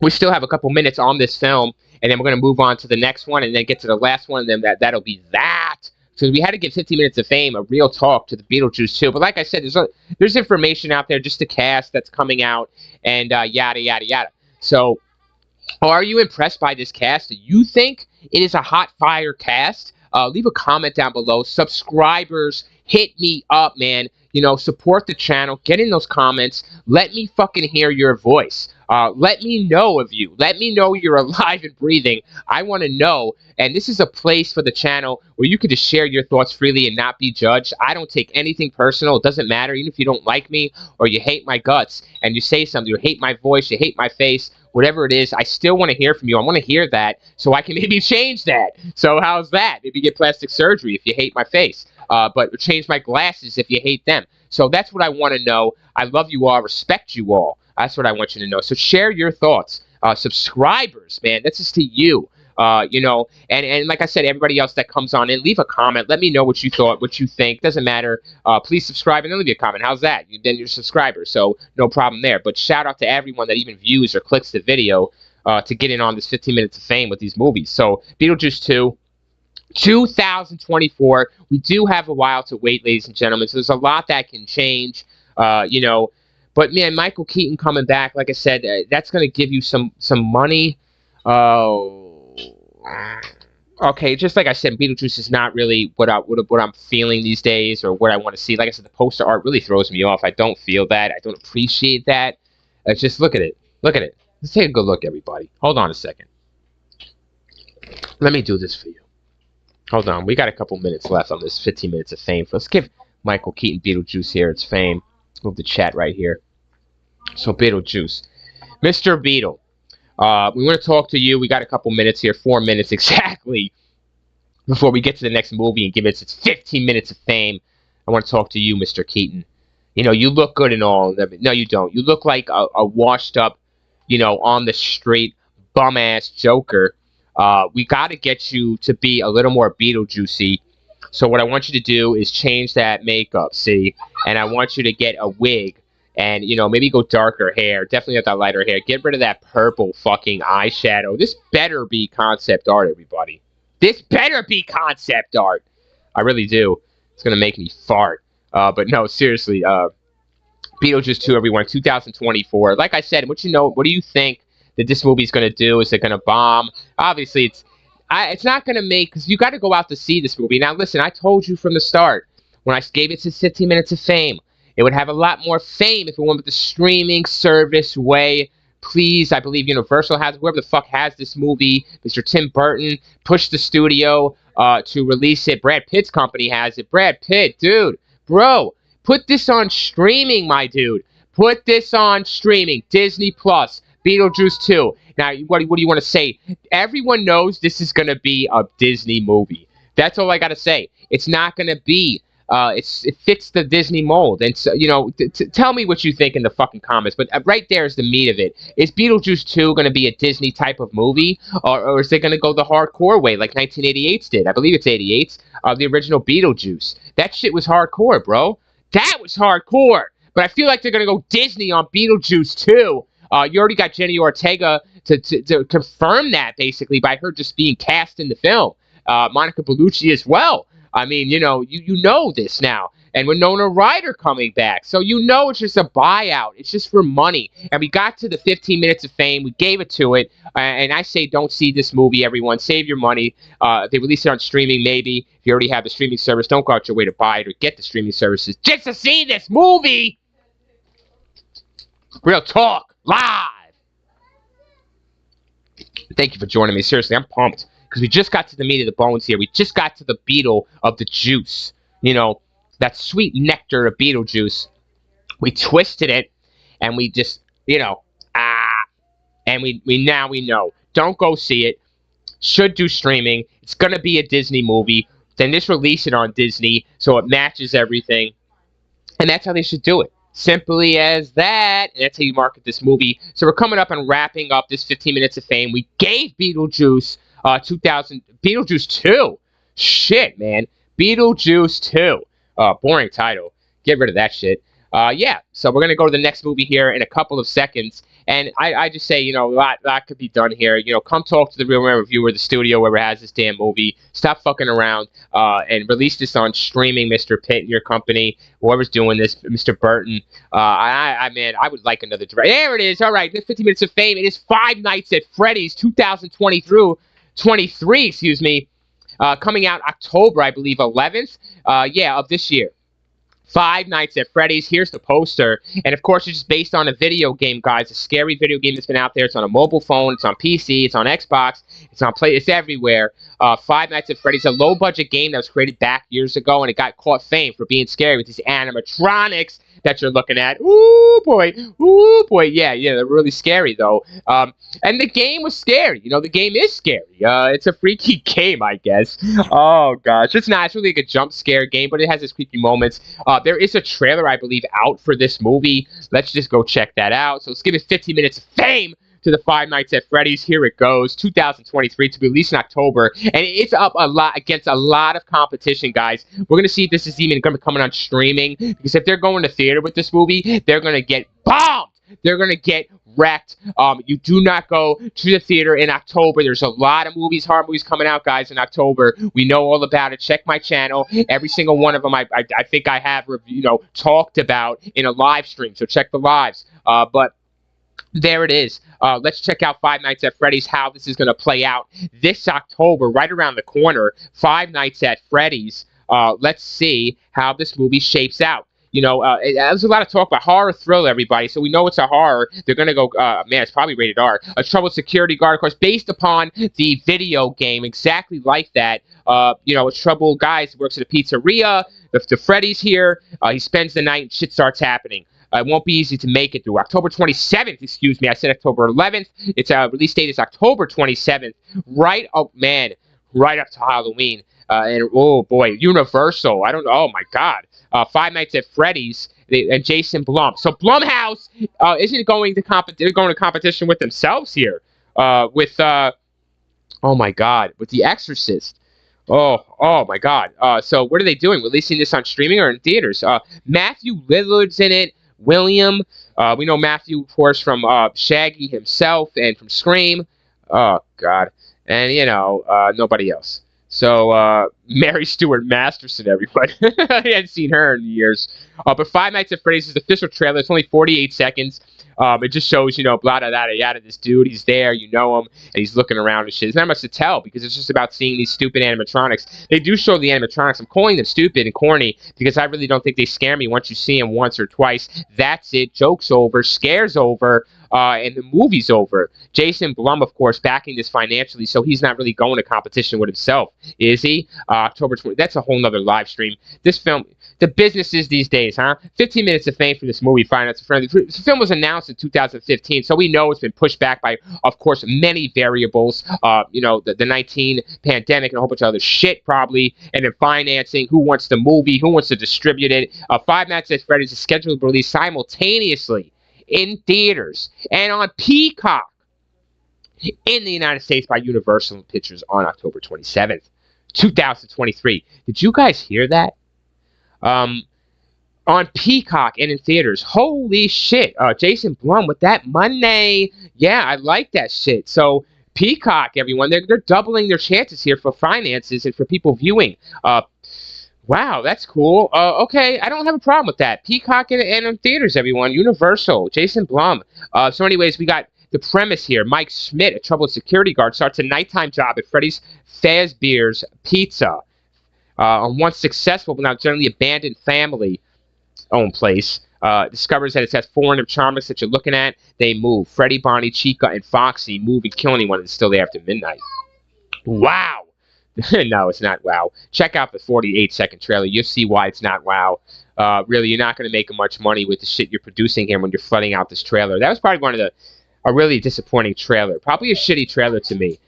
we still have a couple minutes on this film. And then we're going to move on to the next one and then get to the last one. And then that'll be that. So we had to give 15 minutes of fame, a real talk to the Beetlejuice 2. But like I said, there's information out there, just the cast that's coming out and yada, yada, yada. So Or are you impressed by this cast? Do you think it is a hot fire cast? Leave a comment down below. Subscribers, hit me up, man. You know, support the channel. Get in those comments. Let me fucking hear your voice. Let me know of you. Let me know you're alive and breathing. I want to know. And this is a place for the channel where you can just share your thoughts freely and not be judged. I don't take anything personal. It doesn't matter. Even if you don't like me or you hate my guts and you say something, you hate my voice, you hate my face, whatever it is, I still want to hear from you. I want to hear that so I can maybe change that. So how's that? Maybe get plastic surgery if you hate my face. But change my glasses if you hate them. So that's what I want to know. I love you all. Respect you all. That's what I want you to know. So share your thoughts. Subscribers, man, that's just to you. You know, and like I said, everybody else that comes on in, leave a comment. Let me know what you thought, what you think. Doesn't matter. Please subscribe and then leave a comment. How's that? Then you're a subscriber, so no problem there. But shout out to everyone that even views or clicks the video to get in on this 15 minutes of fame with these movies. So Beetlejuice 2. 2024. We do have a while to wait, ladies and gentlemen. So there's a lot that can change, you know. But man, Michael Keaton coming back, like I said, that's going to give you some money. Okay, just like I said, Beetlejuice is not really what I'm feeling these days or what I want to see. Like I said, the poster art really throws me off. I don't feel that. I don't appreciate that. Just look at it. Look at it. Let's take a good look, everybody. Hold on a second. Let me do this for you. Hold on, we got a couple minutes left on this 15 minutes of fame. Let's give Michael Keaton Beetlejuice here its fame. Move the chat right here. So Beetlejuice. Mr. Beetle. We want to talk to you. We got a couple minutes here, 4 minutes exactly, before we get to the next movie and give it its 15 minutes of fame. I want to talk to you, Mr. Keaton. You know, you look good and all. No, you don't. You look like a washed up, you know, on the street, bum-ass Joker. We got to get you to be a little more Beetlejuicy. So what I want you to do is change that makeup, see? And I want you to get a wig and, you know, maybe go darker hair. Definitely not that lighter hair. Get rid of that purple fucking eyeshadow. This better be concept art, everybody. This better be concept art. I really do. It's going to make me fart. But no, seriously. Beetlejuice 2, everyone. 2024. Like I said, what do you think that this movie's going to do? Is it going to bomb? Obviously, it's not going to make, because you got to go out to see this movie. Now, listen, I told you from the start, when I gave it to 15 minutes of fame, it would have a lot more fame if it went with the streaming service way. Please, I believe Universal has, whoever the fuck has this movie, Mr. Tim Burton, pushed the studio to release it. Brad Pitt's company has it. Brad Pitt, dude, bro, put this on streaming, my dude. Put this on streaming. Disney Plus. Beetlejuice 2. Now, what do you want to say? Everyone knows this is going to be a Disney movie. That's all I got to say. It's not going to be. It fits the Disney mold. And, so, you know, tell me what you think in the fucking comments. But right there is the meat of it. Is Beetlejuice 2 going to be a Disney type of movie? Or is it going to go the hardcore way like 1988's did? I believe it's 88's. The original Beetlejuice. That shit was hardcore, bro. That was hardcore. But I feel like they're going to go Disney on Beetlejuice 2. You already got Jenny Ortega to confirm that, basically, by her just being cast in the film. Monica Bellucci as well. I mean, you know, you know this now. And Winona Ryder coming back. So you know it's just a buyout. It's just for money. And we got to the 15 minutes of fame. We gave it to it. And I say don't see this movie, everyone. Save your money. They release it on streaming, maybe. If you already have the streaming service, don't go out your way to buy it or get the streaming services just to see this movie. Real talk. Live. Thank you for joining me. Seriously, I'm pumped because we just got to the meat of the bones here. We just got to the beetle of the juice. You know, that sweet nectar of Beetlejuice. We twisted it, and we just, you know, and we now we know. Don't go see it. Should do streaming. It's gonna be a Disney movie. Then just release it on Disney so it matches everything, and that's how they should do it. Simply as that. And that's how you market this movie. So we're coming up and wrapping up this 15 minutes of fame. We gave Beetlejuice Beetlejuice 2. Shit, man. Beetlejuice 2. Boring title. Get rid of that shit. Yeah, so we're gonna go to the next movie here in a couple of seconds, and I just say, a lot could be done here. Come talk to the Real Man Reviewer, the studio, whoever has this damn movie. Stop fucking around, and release this on streaming, Mr. Pitt and your company, whoever's doing this, Mr. Burton. Man, I would like another direct. There it is. All right, 50 Minutes of Fame. It is Five Nights at Freddy's 2020 through 23, excuse me, coming out October, I believe, 11th, of this year. Five Nights at Freddy's. Here's the poster. And of course, it's just based on a video game, guys. A scary video game that's been out there. It's on a mobile phone. It's on PC. It's on Xbox. It's on Play. It's everywhere. Five Nights at Freddy's, a low-budget game that was created back years ago, and it got caught fame for being scary with these animatronics that you're looking at. Ooh, boy. Ooh, boy. Yeah, they're really scary, though. And the game was scary. The game is scary. It's a freaky game, I guess. Oh, gosh. It's not. It's really like a jump scare game, but it has its creepy moments. There is a trailer, I believe, out for this movie. Let's just go check that out. So let's give it 15 minutes of fame to the Five Nights at Freddy's. Here it goes, 2023, to be released in October, and it's up a lot against a lot of competition, guys. We're gonna see if this is even gonna be coming on streaming, because if they're going to theater with this movie, they're gonna get bombed. They're gonna get wrecked. You do not go to the theater in October. There's a lot of horror movies coming out, guys, in October. We know all about it. Check my channel. Every single one of them, I think I have, talked about in a live stream. So check the lives. But there it is. Let's check out Five Nights at Freddy's, how this is going to play out this October, right around the corner. Five Nights at Freddy's. Let's see how this movie shapes out. There's a lot of talk about horror thriller, everybody, so we know it's a horror. They're going to go, man, it's probably rated R. A troubled security guard, of course, based upon the video game, exactly like that. A troubled guy works at a pizzeria. The Freddy's here. He spends the night and shit starts happening. It won't be easy to make it through. October 27th, excuse me. I said October 11th. Its release date is October 27th. Right up to Halloween. And oh boy, Universal. I don't know. Oh my God. Five Nights at Freddy's and Jason Blum. So Blumhouse isn't going to they're going to competition with themselves here. Oh my God, with The Exorcist. Oh my God. So what are they doing? Releasing this on streaming or in theaters? Matthew Lillard's in it. William. We know Matthew, of course, from Shaggy himself and from Scream. Oh God. And nobody else. So, Mary Stuart Masterson, everybody. I hadn't seen her in years. But Five Nights at Freddy's is the official trailer. It's only 48 seconds. It just shows, blah, da, da, yada, this dude, he's there, you know him, and he's looking around and shit. There's not much to tell, because it's just about seeing these stupid animatronics. They do show the animatronics. I'm calling them stupid and corny, because I really don't think they scare me once you see them once or twice. That's it. Joke's over. Scare's over. And the movie's over. Jason Blum, of course, backing this financially, so he's not really going to competition with himself, is he? October 20th. That's a whole nother live stream. This film, the businesses these days, huh? 15 minutes of fame for this movie, Five Nights at Freddy's. The film was announced in 2015, so we know it's been pushed back by, of course, many variables. The 19 pandemic and a whole bunch of other shit, probably, and then financing, who wants the movie, who wants to distribute it. Five Nights at Freddy's is scheduled to release simultaneously in theaters and on Peacock in the United States by Universal Pictures on October 27th, 2023. Did you guys hear that? On Peacock and in theaters. Holy shit. Jason Blum with that money. Yeah, I like that shit. So Peacock, everyone, they're doubling their chances here for finances and for people viewing. Wow, that's cool. Okay, I don't have a problem with that. Peacock and in theaters, everyone. Universal. Jason Blum. So anyways, we got the premise here. Mike Schmidt, a troubled security guard, starts a nighttime job at Freddy's Fazbear's Pizza. On once successful but now generally abandoned family-owned place. Discovers that it has four animatronics that you're looking at. They move. Freddy, Bonnie, Chica, and Foxy move and kill anyone that's still there after midnight. Wow. No, it's not wow. Check out the 48-second trailer. You'll see why it's not wow. Really, you're not going to make much money with the shit you're producing here when you're flooding out this trailer. That was probably a really disappointing trailer. Probably a shitty trailer to me.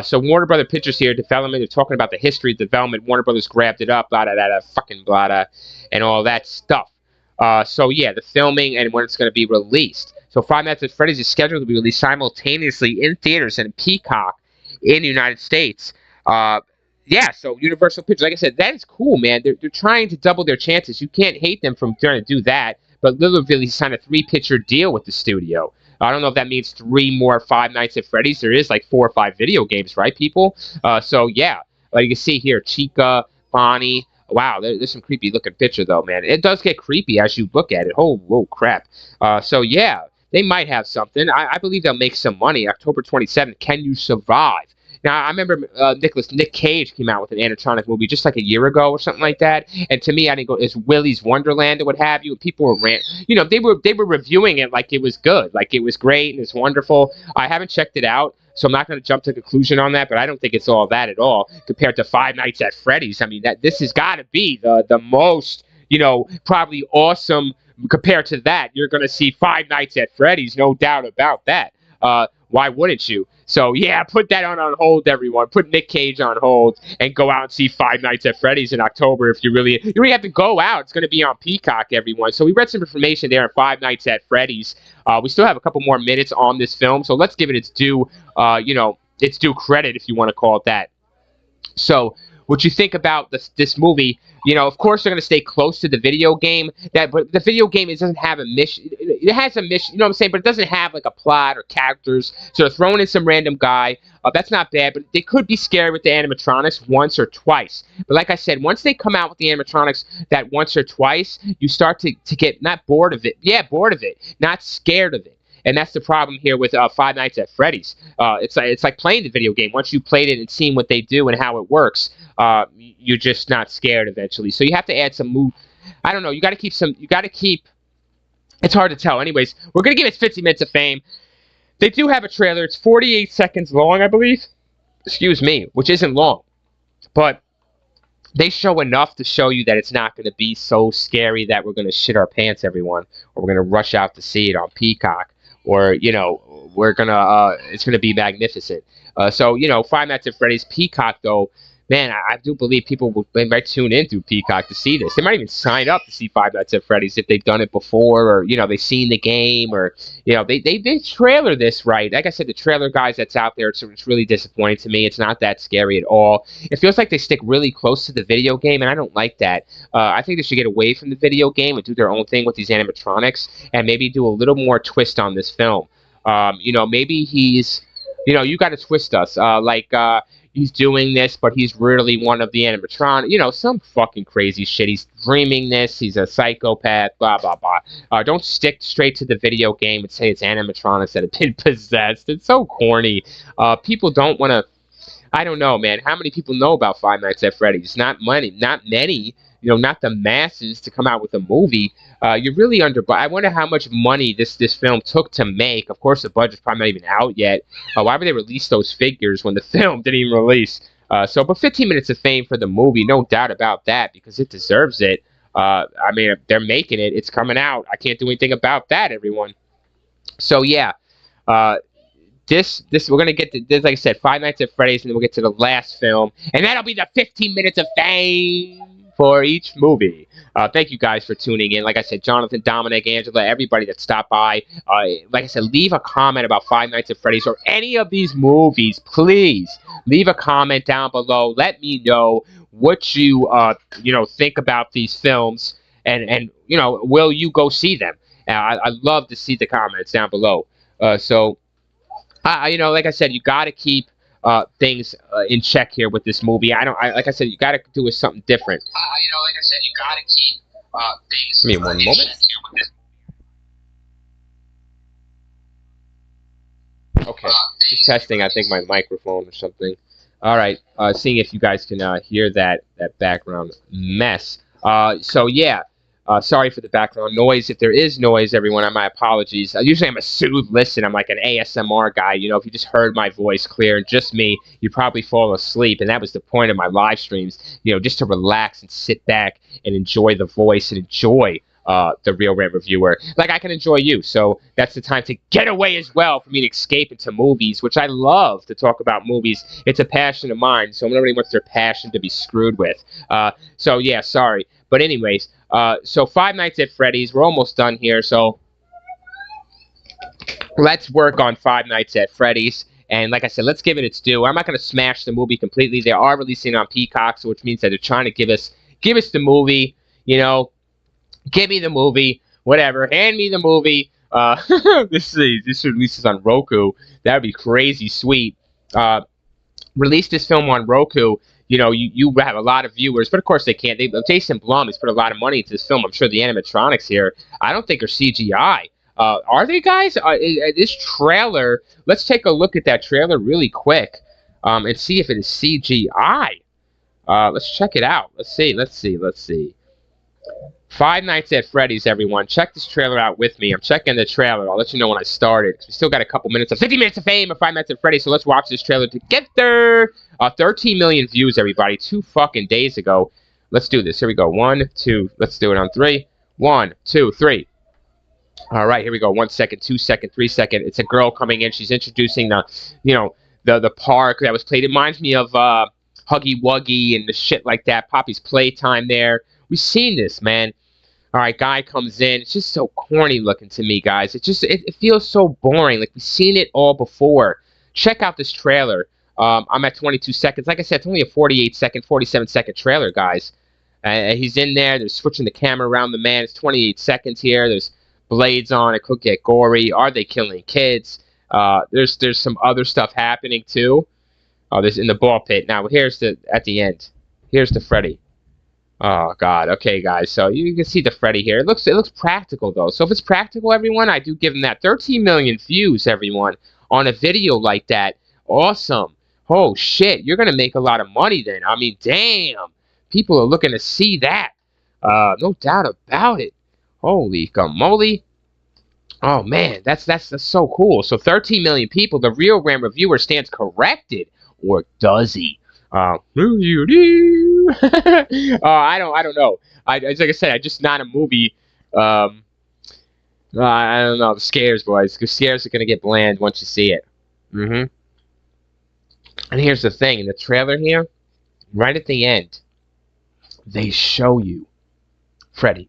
So Warner Brother Pictures here, development. They're talking about the history of development. Warner Brothers grabbed it up, blah, blah, blah, fucking blah, blah, and all that stuff. So yeah, the filming and when it's going to be released. So Five Nights at Freddy's is scheduled to be released simultaneously in theaters and in Peacock in the United States. Yeah, so Universal Pictures, like I said, that is cool, man. They're trying to double their chances. You can't hate them from trying to do that. but literally he signed a 3-picture deal with the studio. I don't know if that means 3 more Five Nights at Freddy's. There is like 4 or 5 video games, right, people? So yeah, like you can see here, Chica, Bonnie. Wow, there's some creepy looking picture though, man. It does get creepy as you look at it. Oh, whoa, crap. So yeah, they might have something. I believe they'll make some money. October 27th. Can you survive? Now, I remember Nick Cage came out with an animatronic movie just like a year ago or something like that. And to me, I didn't go, it's Willy's Wonderland or what have you. People were they were reviewing it like it was good, like it was great and it's wonderful. I haven't checked it out, so I'm not going to jump to a conclusion on that. But I don't think it's all that at all compared to Five Nights at Freddy's. I mean, this has got to be the most probably awesome. Compared to that, you're going to see Five Nights at Freddy's, no doubt about that. Why wouldn't you? So, yeah, put that on hold, everyone. Put Nick Cage on hold and go out and see Five Nights at Freddy's in October if you really have to go out. It's going to be on Peacock, everyone. So we read some information there on Five Nights at Freddy's. We still have a couple more minutes on this film, so let's give it its due, its due credit, if you want to call it that. So, what you think about this movie? Of course they're going to stay close to the video game. But the video game doesn't have a mission. It has a mission, you know what I'm saying? But it doesn't have like a plot or characters. So they're throwing in some random guy. That's not bad, but they could be scary with the animatronics once or twice. But like I said, once they come out with the animatronics that once or twice, you start to get not bored of it. Yeah, bored of it, not scared of it. And that's the problem here with Five Nights at Freddy's. It's like playing the video game. Once you played it and seen what they do and how it works, you're just not scared eventually. So you have to add some move. I don't know. You got to keep some. You got to keep. It's hard to tell. Anyways, we're gonna give it 50 minutes of fame. They do have a trailer. It's 48 seconds long, I believe. Excuse me, which isn't long, but they show enough to show you that it's not going to be so scary that we're going to shit our pants, everyone, or we're going to rush out to see it on Peacock. Or, we're going to, it's going to be magnificent. So, Five Nights at Freddy's Peacock, though, man, I do believe they might tune in through Peacock to see this. They might even sign up to see Five Nights at Freddy's if they've done it before, or, they've seen the game, or, they trailer this right. Like I said, the trailer guys that's out there, it's really disappointing to me. It's not that scary at all. It feels like they stick really close to the video game, and I don't like that. I think they should get away from the video game and do their own thing with these animatronics, and maybe do a little more twist on this film. Maybe he's, you got to twist us, he's doing this, but he's really one of the animatronics. Some fucking crazy shit. He's dreaming this. He's a psychopath, blah, blah, blah. Don't stick straight to the video game and say it's animatronics that have been possessed. It's so corny. People don't want to... I don't know, man. How many people know about Five Nights at Freddy's? Not many. Not the masses to come out with a movie. You're really under... I wonder how much money this film took to make. Of course, the budget's probably not even out yet. Why would they release those figures when the film didn't even release? But 15 minutes of fame for the movie, no doubt about that, because it deserves it. They're making it. It's coming out. I can't do anything about that, everyone. So, yeah. This we're gonna get to this, like I said, Five Nights at Freddy's, and then we'll get to the last film, and that'll be the 15 minutes of fame for each movie. Thank you guys for tuning in. Like I said, Jonathan, Dominic, Angela, everybody that stopped by. Like I said, leave a comment about Five Nights at Freddy's or any of these movies. Please leave a comment down below. Let me know what you think about these films, and will you go see them? I love to see the comments down below. Like I said, you got to keep things in check here with this movie. Like I said, you got to do something different. Like I said, you got to keep things. Give me one moment. Okay, just testing. I think my microphone or something. All right, seeing if you guys can hear that background mess. So yeah. Sorry for the background noise. If there is noise, everyone, my apologies. Usually I'm a soothed listen. I'm like an ASMR guy. If you just heard my voice clear and just me, you'd probably fall asleep. And that was the point of my live streams, just to relax and sit back and enjoy the voice and enjoy the Real Rant Reviewer. Like I can enjoy you. So that's the time to get away as well for me to escape into movies, which I love to talk about movies. It's a passion of mine. So nobody wants their passion to be screwed with. So yeah, sorry. But anyways, so Five Nights at Freddy's, we're almost done here, so let's work on Five Nights at Freddy's, and like I said, let's give it its due. I'm not going to smash the movie completely. They are releasing it on Peacock, so which means that they're trying to give us the movie, give me the movie. Whatever. Hand me the movie. This releases on Roku. That would be crazy sweet. Release this film on Roku. You have a lot of viewers, but of course they can't. Jason Blum has put a lot of money into this film. I'm sure the animatronics here, I don't think are CGI. Are they, guys? This trailer, let's take a look at that trailer really quick and see if it is CGI. Let's check it out. Let's see. Five Nights at Freddy's, everyone. Check this trailer out with me. I'm checking the trailer. I'll let you know when I started. We still got a couple minutes of 50 minutes of fame of Five Nights at Freddy's, so let's watch this trailer together. 13 million views, everybody. 2 fucking days ago. Let's do this. Here we go. 1, 2. Let's do it on 3. 1, 2, 3. All right, here we go. 1 second, 2 second, 3 second. It's a girl coming in. She's introducing the park that was played. It reminds me of Huggy Wuggy and the shit like that. Poppy's Playtime there. We've seen this, man. All right, guy comes in. It's just so corny looking to me, guys. It feels so boring. Like we've seen it all before. Check out this trailer. I'm at 22 seconds. Like I said, it's only a 47-second trailer, guys. He's in there. They're switching the camera around the man. It's 28 seconds here. There's blades on. It could get gory. Are they killing kids? There's some other stuff happening too. There's in the ball pit. Now here's at the end. Here's the Freddy. Oh God. Okay, guys. So you can see the Freddy here. It looks practical though. So if it's practical, everyone, I do give them that. 13 million views, everyone, on a video like that. Awesome. Oh shit, you're gonna make a lot of money then. I mean, damn. People are looking to see that. No doubt about it. Holy guacamole. Oh man, that's so cool. So 13 million people. The real Ram reviewer stands corrected, or does he? I don't know. Like I said, I just not a movie. I don't know. The scares, boys. The scares are gonna get bland once you see it. And here's the thing: in the trailer here, right at the end, they show you Freddy.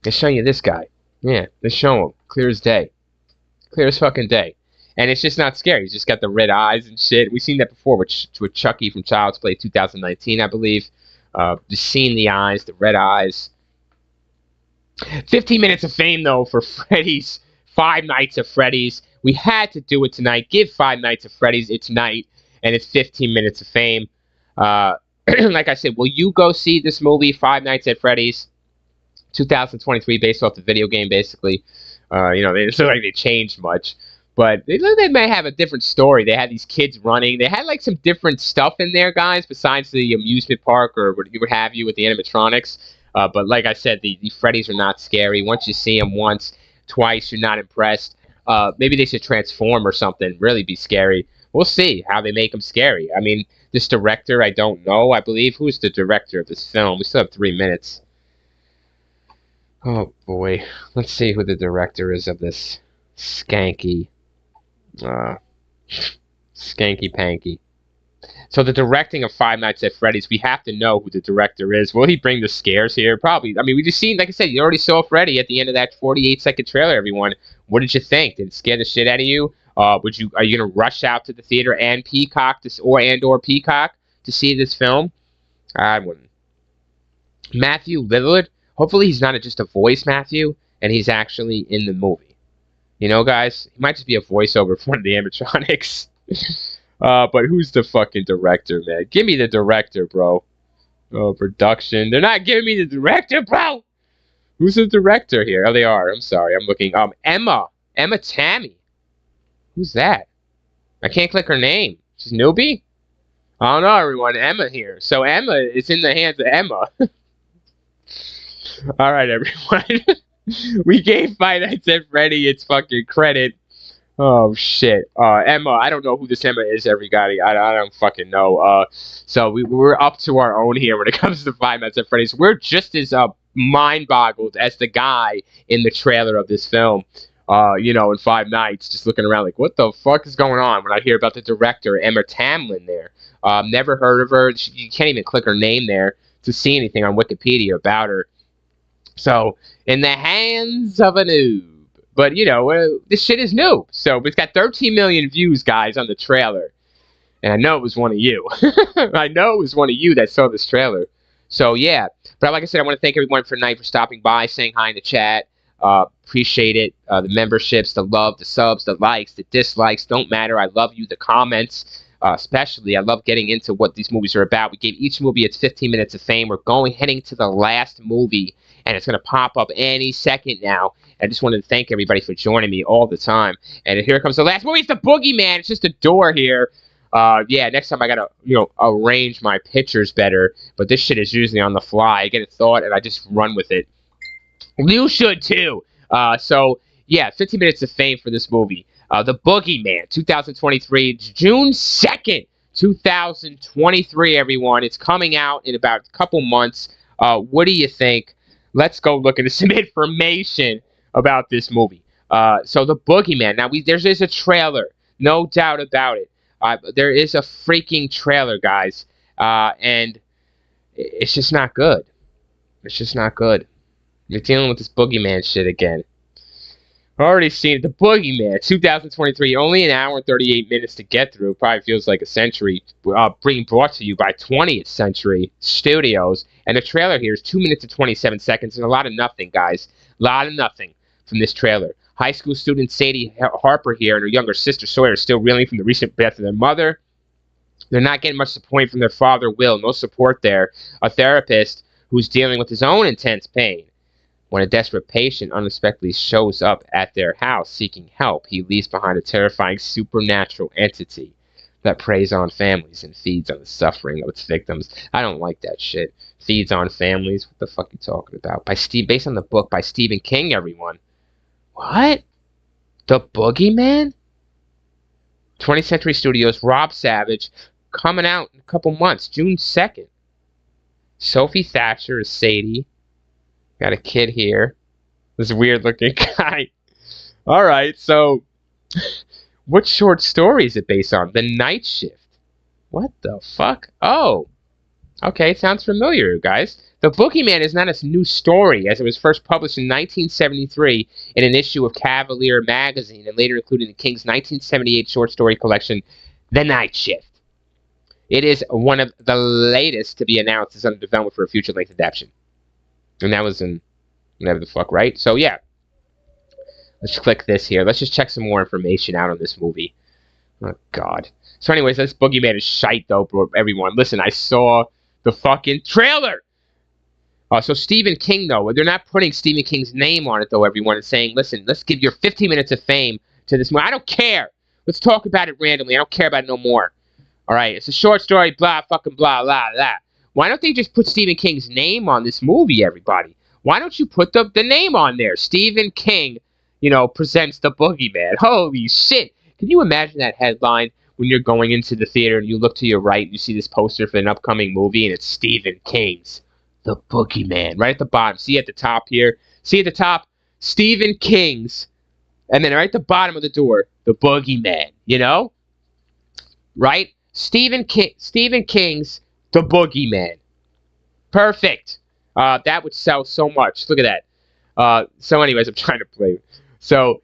They show you this guy. Yeah, they show him clear as day, clear as fucking day. And it's just not scary. He's just got the red eyes and shit. We've seen that before with Chucky from Child's Play 2019, I believe. Just seeing the eyes, the red eyes. 15 minutes of fame, though, for Freddy's. 5 Nights at Freddy's. We had to do it tonight. Give 5 Nights at Freddy's its night, and it's 15 minutes of fame. Like I said, will you go see this movie, 5 Nights at Freddy's? 2023, based off the video game, basically. It's not like they changed much. But they may have a different story. They had these kids running. They had like some different stuff in there, guys, besides the amusement park or what have you with the animatronics. But like I said, the Freddy's are not scary. Once you see them once, twice, you're not impressed. Maybe they should transform or something, really be scary. We'll see how they make them scary. I mean, this director, I don't know. I believe, who's the director of this film? We still have 3 minutes. Oh, boy. Let's see who the director is of this skanky panky. So the directing of 5 Nights at Freddy's, we have to know who the director is. Will he bring the scares here? Probably. I mean, we just seen, like I said, you already saw Freddy at the end of that 48-second trailer, everyone. What did you think? Did it scare the shit out of you? Are you gonna rush out to the theater and Peacock or Peacock to see this film? I wouldn't. Matthew Lillard. Hopefully he's not just a voice, Matthew, and he's actually in the movie. You know, guys, he might just be a voiceover for one of the animatronics. But who's the fucking director, man? Give me the director, bro. Oh, production. They're not giving me the director, bro! Who's the director here? Oh, they are. I'm sorry. I'm looking. Emma Tammy. Who's that? I can't click her name. She's newbie? I don't know, everyone. Emma here. So Emma is in the hands of Emma. All right, everyone. We gave 5 Nights at Freddy its fucking credit. Oh, shit. Emma, I don't know who this Emma is, everybody. I don't fucking know. So we're up to our own here when it comes to 5 Nights at Freddy's. We're just as mind-boggled as the guy in the trailer of this film. In 5 Nights, just looking around like, what the fuck is going on? When I hear about the director, Emma Tamlin there. Never heard of her. You can't even click her name there to see anything on Wikipedia about her. So, in the hands of a noob. But, this shit is new. So, we've got 13 million views, guys, on the trailer. And I know it was one of you. I know it was one of you that saw this trailer. So, yeah. But like I said, I want to thank everyone for tonight for stopping by, saying hi in the chat. Appreciate it. The memberships, the love, the subs, the likes, the dislikes don't matter. I love you. The comments, especially. I love getting into what these movies are about. We gave each movie its 15 minutes of fame. We're heading to the last movie, and it's going to pop up any second now. I just wanted to thank everybody for joining me all the time. And here comes the last movie. It's The Boogeyman. It's just a door here. Yeah, next time I gotta, arrange my pictures better. But this shit is usually on the fly. I get a thought and I just run with it. You should too. So yeah, 15 minutes of fame for this movie. The Boogeyman, 2023, June 2nd, 2023. Everyone, it's coming out in about a couple months. What do you think? Let's go look into some information about this movie. So The Boogeyman. Now there's a trailer, no doubt about it. There is a freaking trailer, guys, and it's just not good. It's just not good. You're dealing with this Boogeyman shit again. Already seen it. The Boogeyman, 2023, only an hour and 38 minutes to get through. Probably feels like a century. Being brought to you by 20th Century Studios. And the trailer here is 2 minutes and 27 seconds, and a lot of nothing, guys. A lot of nothing from this trailer. High school student Sadie Harper here and her younger sister Sawyer are still reeling from the recent death of their mother. They're not getting much support from their father, Will. No support there. A therapist who's dealing with his own intense pain. When a desperate patient unexpectedly shows up at their house seeking help, he leaves behind a terrifying supernatural entity that preys on families and feeds on the suffering of its victims. I don't like that shit. Feeds on families? What the fuck are you talking about? Based on the book by Stephen King, everyone. What? The Boogeyman? 20th Century Studios, Rob Savage, coming out in a couple months, June 2nd. Sophie Thatcher is Sadie. Got a kid here. This weird looking guy. Alright, so what short story is it based on? The Night Shift. What the fuck? Oh. Okay, it sounds familiar, guys. The Boogeyman is not a new story, as it was first published in 1973 in an issue of Cavalier magazine and later included in King's 1978 short story collection, The Night Shift. It is one of the latest to be announced as under development for a future-length adaptation. And that was in whatever the fuck, right? So, yeah. Let's click this here. Let's just check some more information out on this movie. Oh, God. So, anyways, this Boogeyman is shite, though, bro, everyone. Listen, I saw the fucking trailer! So, Stephen King, though. They're not putting Stephen King's name on it, though, everyone. And saying, listen, let's give your 15 minutes of fame to this movie. I don't care. Let's talk about it randomly. I don't care about it no more. All right? It's a short story, blah, fucking blah, blah, blah. Why don't they just put Stephen King's name on this movie, everybody? Why don't you put the name on there? Stephen King, presents The Boogeyman. Holy shit. Can you imagine that headline when you're going into the theater and you look to your right and you see this poster for an upcoming movie and it's Stephen King's The Boogeyman. Right at the bottom. See at the top here? See at the top? Stephen King's. And then right at the bottom of the door, The Boogeyman. Right? Stephen King's The Boogeyman. Perfect. That would sell so much. Look at that. So anyways, I'm trying to play. So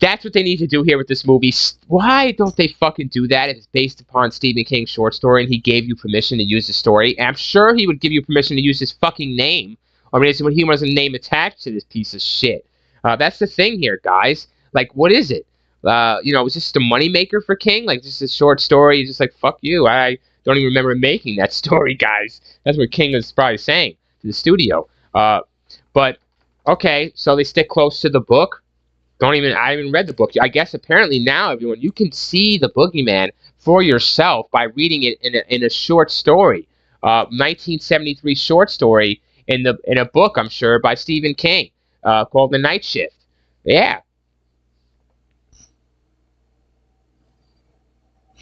that's what they need to do here with this movie. Why don't they fucking do that if it's based upon Stephen King's short story and he gave you permission to use the story? And I'm sure he would give you permission to use his fucking name. I mean, when he was a name attached to this piece of shit. That's the thing here, guys. Like, what is it? Was this the moneymaker for King? Like, just a short story? He's just like, fuck you. I don't even remember making that story, guys. That's what King was probably saying to the studio. But, okay, so they stick close to the book. I haven't read the book. I guess apparently now, everyone, you can see the Boogeyman for yourself by reading it in a short story. 1973 short story in a book, I'm sure, by Stephen King called The Night Shift. Yeah.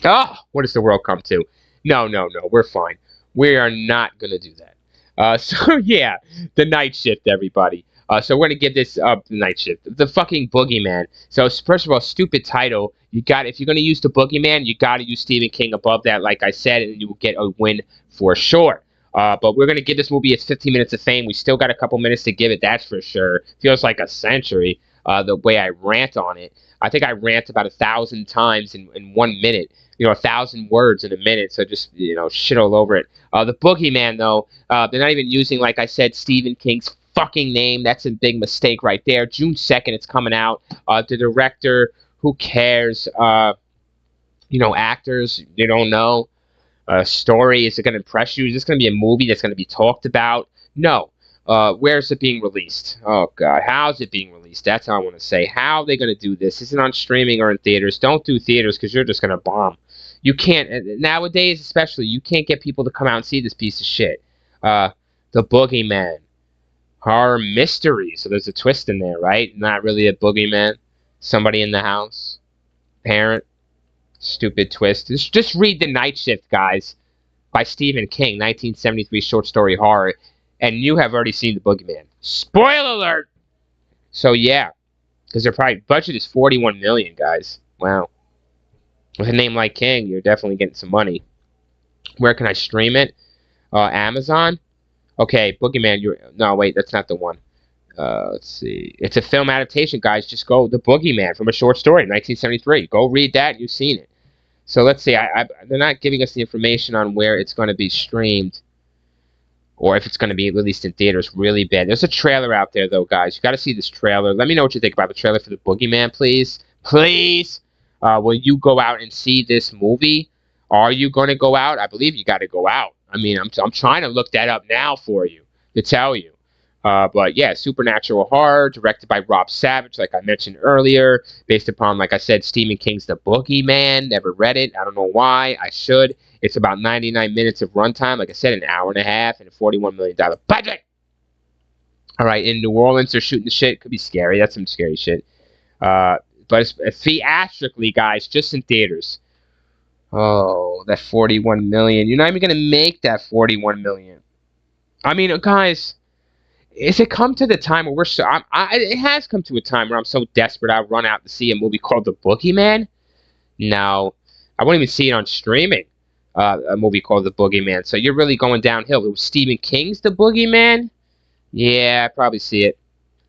Oh, what does the world come to? No, we're fine. We are not going to do that. So, yeah, The Night Shift, everybody. So we're going to give this The Night Shift. The fucking Boogeyman. So, first of all, stupid title. If you're going to use the Boogeyman, you got to use Stephen King above that, like I said, and you will get a win for sure. But we're going to give this movie its 15 minutes of fame. We still got a couple minutes to give it, that's for sure. Feels like a century, the way I rant on it. I think I rant about 1,000 times in 1 minute. 1,000 words in a minute, so just, shit all over it. The Boogeyman, though, they're not even using, like I said, Stephen King's fucking name. That's a big mistake right there. June 2nd, it's coming out. The director, who cares? Actors, you don't know. Story, is it going to impress you? Is this going to be a movie that's going to be talked about? No. Where's it being released? Oh, God. How's it being released? That's all I want to say. How are they going to do this? Is it on streaming or in theaters? Don't do theaters because you're just going to bomb. You can't, nowadays especially, you can't get people to come out and see this piece of shit. The Boogeyman. Horror mystery. So there's a twist in there, right? Not really a boogeyman. Somebody in the house. Parent. Stupid twist. Just read The Night Shift, guys, by Stephen King, 1973 short story horror, and you have already seen The Boogeyman. Spoiler alert! So yeah, because their probably budget is $41 million, guys. Wow. With a name like King, you're definitely getting some money. Where can I stream it? Amazon? Okay, Boogeyman, no, wait, that's not the one. Let's see. It's a film adaptation, guys. Just go The Boogeyman from a short story, 1973. Go read that, you've seen it. So let's see. They're not giving us the information on where it's going to be streamed or if it's going to be released in theaters. Really bad. There's a trailer out there, though, guys. You got to see this trailer. Let me know what you think about the trailer for The Boogeyman, please. Please. Will you go out and see this movie? Are you going to go out? I believe you got to go out. I mean, I'm trying to look that up now for you to tell you. But yeah, supernatural horror, directed by Rob Savage, like I mentioned earlier, based upon, like I said, Stephen King's The Boogeyman. Never read it. I don't know why. I should. It's about 99 minutes of runtime. Like I said, an hour and a half and a $41 million budget. All right, in New Orleans, they're shooting the shit. Could be scary. That's some scary shit. But it's theatrically, guys, just in theaters. Oh, that $41 million. You're not even going to make that $41 million. I mean, guys... Is it come to the time where we're so... it has come to a time where I'm so desperate I'll run out to see a movie called The Boogeyman? No. I won't even see it on streaming. A movie called The Boogeyman. So you're really going downhill. It was Stephen King's The Boogeyman? Yeah, I probably see it.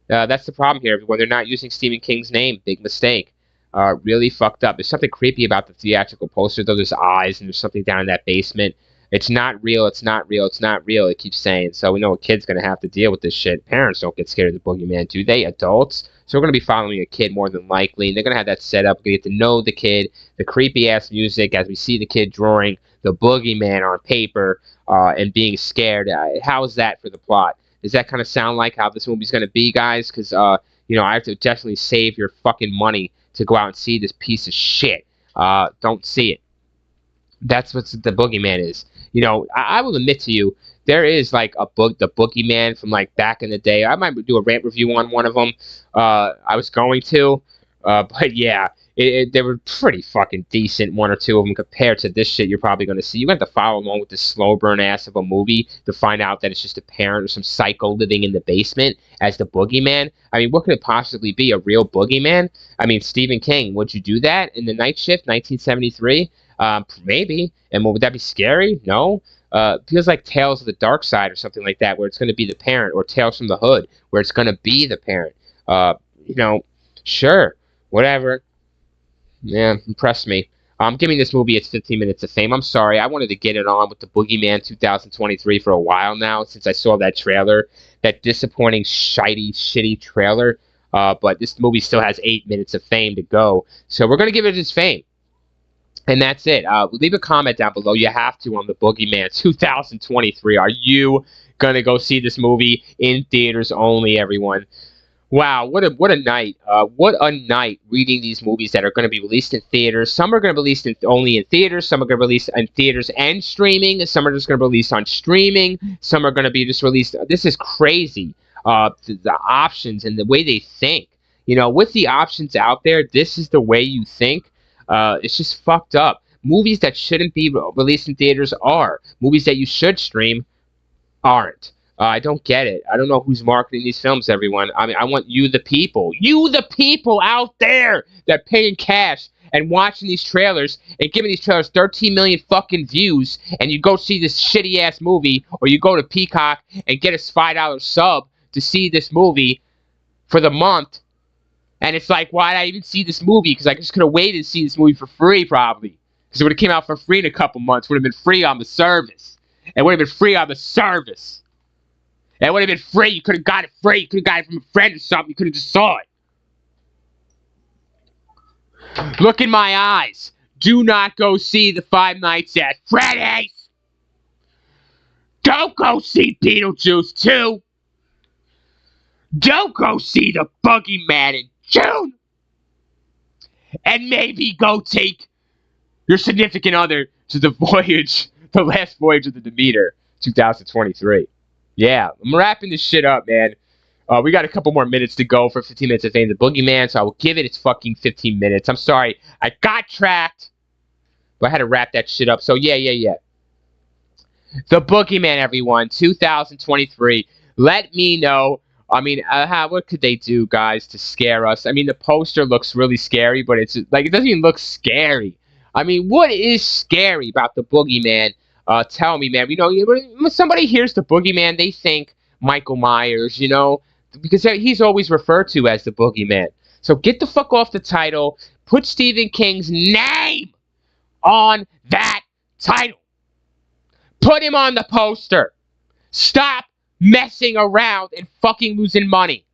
That's the problem here, everyone. They're not using Stephen King's name. Big mistake. Really fucked up. There's something creepy about the theatrical poster, though. There's eyes, and there's something down in that basement. It's not real, it's not real, it's not real, it keeps saying. So we know a kid's going to have to deal with this shit. Parents don't get scared of the Boogeyman, do they? Adults? So we're going to be following a kid more than likely, and they're going to have that set up. We're going to get to know the kid, the creepy-ass music as we see the kid drawing the Boogeyman on paper and being scared. How is that for the plot? Does that kind of sound like how this movie's going to be, guys? Because, I have to definitely save your fucking money to go out and see this piece of shit. Don't see it. That's what the Boogeyman is. I will admit to you, there is like a book, The Boogeyman from like back in the day. I might do a rant review on one of them. I was going to, but yeah, they were pretty fucking decent, one or two of them, compared to this shit you're probably going to see. You have to follow along with this slow burn ass of a movie to find out that it's just a parent or some psycho living in the basement as the Boogeyman. I mean, what could it possibly be? A real Boogeyman? I mean, Stephen King, would you do that in The Night Shift, 1973? Maybe. And would that be scary? No. Feels like Tales of the Dark Side or something like that, where it's going to be the parent, or Tales from the Hood, where it's going to be the parent. Sure, whatever. Yeah, impress me. I'm giving this movie its 15 minutes of fame. I'm sorry. I wanted to get it on with The Boogeyman 2023 for a while now, since I saw that trailer, that disappointing, shitty trailer. But this movie still has 8 minutes of fame to go, so we're going to give it its fame. And that's it. Leave a comment down below. You have to on The Boogeyman 2023. Are you going to go see this movie in theaters only, everyone? Wow, what a night. What a night reading these movies that are going to be released in theaters. Some are going to be released only in theaters. Some are going to be released in theaters and streaming. Some are just going to be released on streaming. Some are going to be just released. This is crazy. The options and the way they think. With the options out there, this is the way you think. It's just fucked up. Movies that shouldn't be released in theaters are. Movies that you should stream aren't. I don't get it. I don't know who's marketing these films, everyone. I mean, I want you, the people out there that paying cash and watching these trailers and giving these trailers 13 million fucking views, and you go see this shitty-ass movie, or you go to Peacock and get a $5 sub to see this movie for the month. And it's like, why'd I even see this movie? Because I just could have waited to see this movie for free, probably. Because it would have came out for free in a couple months. Would have been free on the service. It would have been free on the service. It would have been free. You could have got it free. You could have got it from a friend or something. You could have just saw it. Look in my eyes. Do not go see the Five Nights at Freddy's. Don't go see Beetlejuice 2. Don't go see the Boogeyman in June. And maybe go take your significant other to the voyage, the last voyage of the Demeter, 2023. Yeah, I'm wrapping this shit up, man. We got a couple more minutes to go for 15 minutes of Fame the Boogeyman, so I will give it its fucking 15 minutes. I'm sorry, I got tracked, but I had to wrap that shit up. So yeah. The Boogeyman, everyone, 2023. Let me know. I mean, what could they do, guys, to scare us? I mean, the poster looks really scary, but it's like it doesn't even look scary. I mean, what is scary about the Boogeyman? Tell me, man. You know, when somebody hears the Boogeyman, they think Michael Myers, you know, because he's always referred to as the Boogeyman. So get the fuck off the title. Put Stephen King's name on that title. Put him on the poster. Stop messing around and fucking losing money.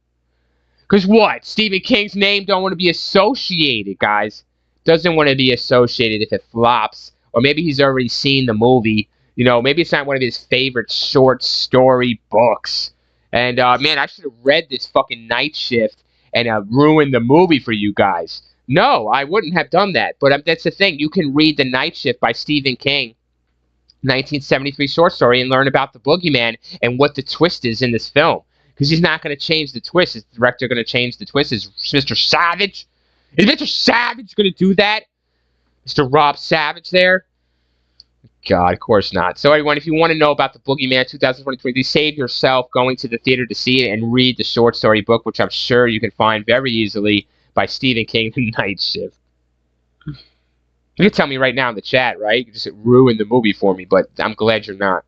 Because what? Stephen King's name don't want to be associated, guys. Doesn't want to be associated if it flops. Or maybe he's already seen the movie. You know, maybe it's not one of his favorite short story books. And, man, I should have read this fucking Night Shift and ruined the movie for you guys. No, I wouldn't have done that. But that's the thing. You can read The Night Shift by Stephen King. 1973 short story and learn about the Boogeyman and what the twist is in this film. Because he's not going to change the twist. Is the director going to change the twist? Is Mr. Savage? Is Mr. Savage going to do that? Mr. Rob Savage there? God, of course not. So everyone, if you want to know about the Boogeyman 2023, save yourself going to the theater to see it and read the short story book, which I'm sure you can find very easily by Stephen King, The Night Shift. You can tell me right now in the chat, right? You can just ruin the movie for me, but I'm glad you're not.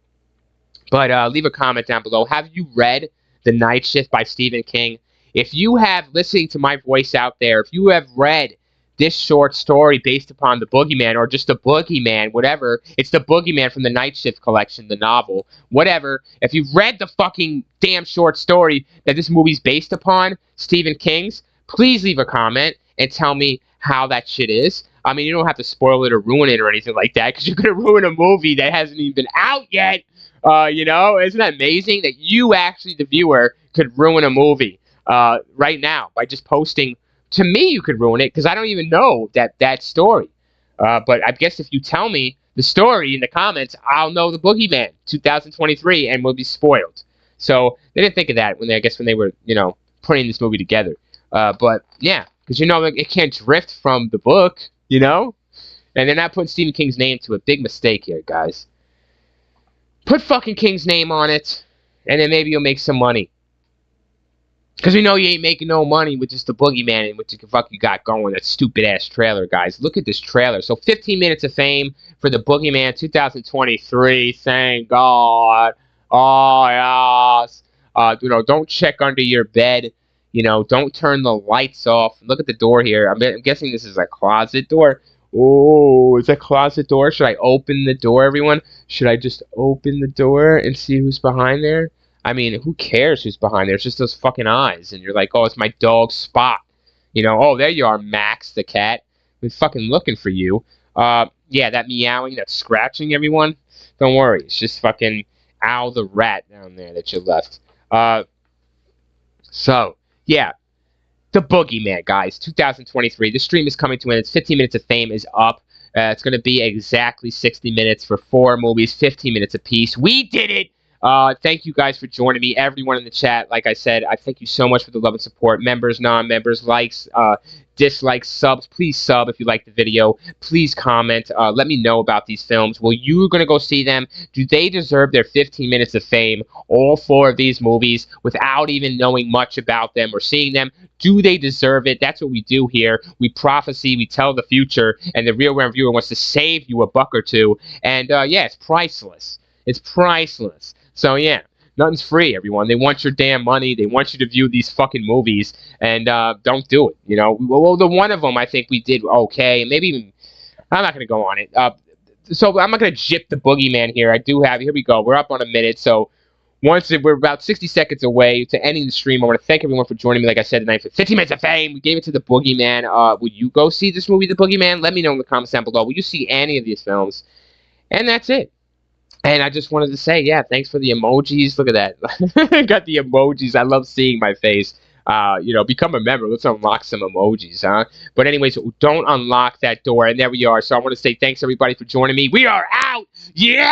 But leave a comment down below. Have you read The Night Shift by Stephen King? If you have, listening to my voice out there, if you have read this short story based upon the Boogeyman, or just the Boogeyman, whatever, it's the Boogeyman from the Night Shift collection, the novel, whatever. If you've read the fucking damn short story that this movie's based upon, Stephen King's, please leave a comment and tell me how that shit is. I mean, you don't have to spoil it or ruin it or anything like that, because you're going to ruin a movie that hasn't even been out yet. You know, isn't that amazing that you actually, the viewer, could ruin a movie right now by just posting? To me, you could ruin it, because I don't even know that story. But I guess if you tell me the story in the comments, I'll know the Boogeyman 2023 and will be spoiled. So they didn't think of that when they were, you know, putting this movie together. But yeah, because you know it can't drift from the book. You know? And they're not putting Stephen King's name to it. Big mistake here, guys. Put fucking King's name on it, and then maybe you'll make some money. Because we know you ain't making no money with just the Boogeyman and what the fuck you got going. That stupid-ass trailer, guys. Look at this trailer. So 15 minutes of fame for the Boogeyman 2023. Thank God. Oh, yes. You know, don't check under your bed. You know, don't turn the lights off. Look at the door here. I'm guessing this is a closet door. Oh, it's a closet door. Should I open the door, everyone? Should I just open the door and see who's behind there? I mean, who cares who's behind there? It's just those fucking eyes. And you're like, oh, it's my dog Spot. You know, oh, there you are, Max the cat. Been fucking looking for you. Yeah, that meowing, that scratching, everyone. Don't worry. It's just fucking Al the rat down there that you left. So, yeah, the Boogeyman, guys, 2023. The stream is coming to an end. 15 minutes of fame is up. It's going to be exactly 60 minutes for 4 movies, 15 minutes apiece. We did it! Thank you guys for joining me. Everyone in the chat, like I said, I thank you so much for the love and support. Members, non-members, likes, dislikes, subs. Please sub if you like the video. Please comment. Let me know about these films. Will you going to go see them? Do they deserve their 15 minutes of fame? All 4 of these movies without even knowing much about them or seeing them. Do they deserve it? That's what we do here. We prophecy, we tell the future, and the real round viewer wants to save you a buck or two. And yeah, it's priceless. It's priceless. So yeah, nothing's free, everyone. They want your damn money. They want you to view these fucking movies, and don't do it. You know, well, the one of them I think we did okay. Maybe even, I'm not gonna go on it. So I'm not gonna jip the Boogeyman here. I do have. Here we go. We're up on a minute. So We're about 60 seconds away to ending the stream. I want to thank everyone for joining me, like I said, tonight for 15 minutes of fame. We gave it to The Boogeyman. Would you go see this movie, The Boogeyman? Let me know in the comments down below. Will you see any of these films? And that's it. And I just wanted to say, yeah, thanks for the emojis. Look at that. Got the emojis. I love seeing my face. Become a member. Let's unlock some emojis, huh? But anyways, don't unlock that door. And there we are. So I want to say thanks, everybody, for joining me. We are out. Yeah!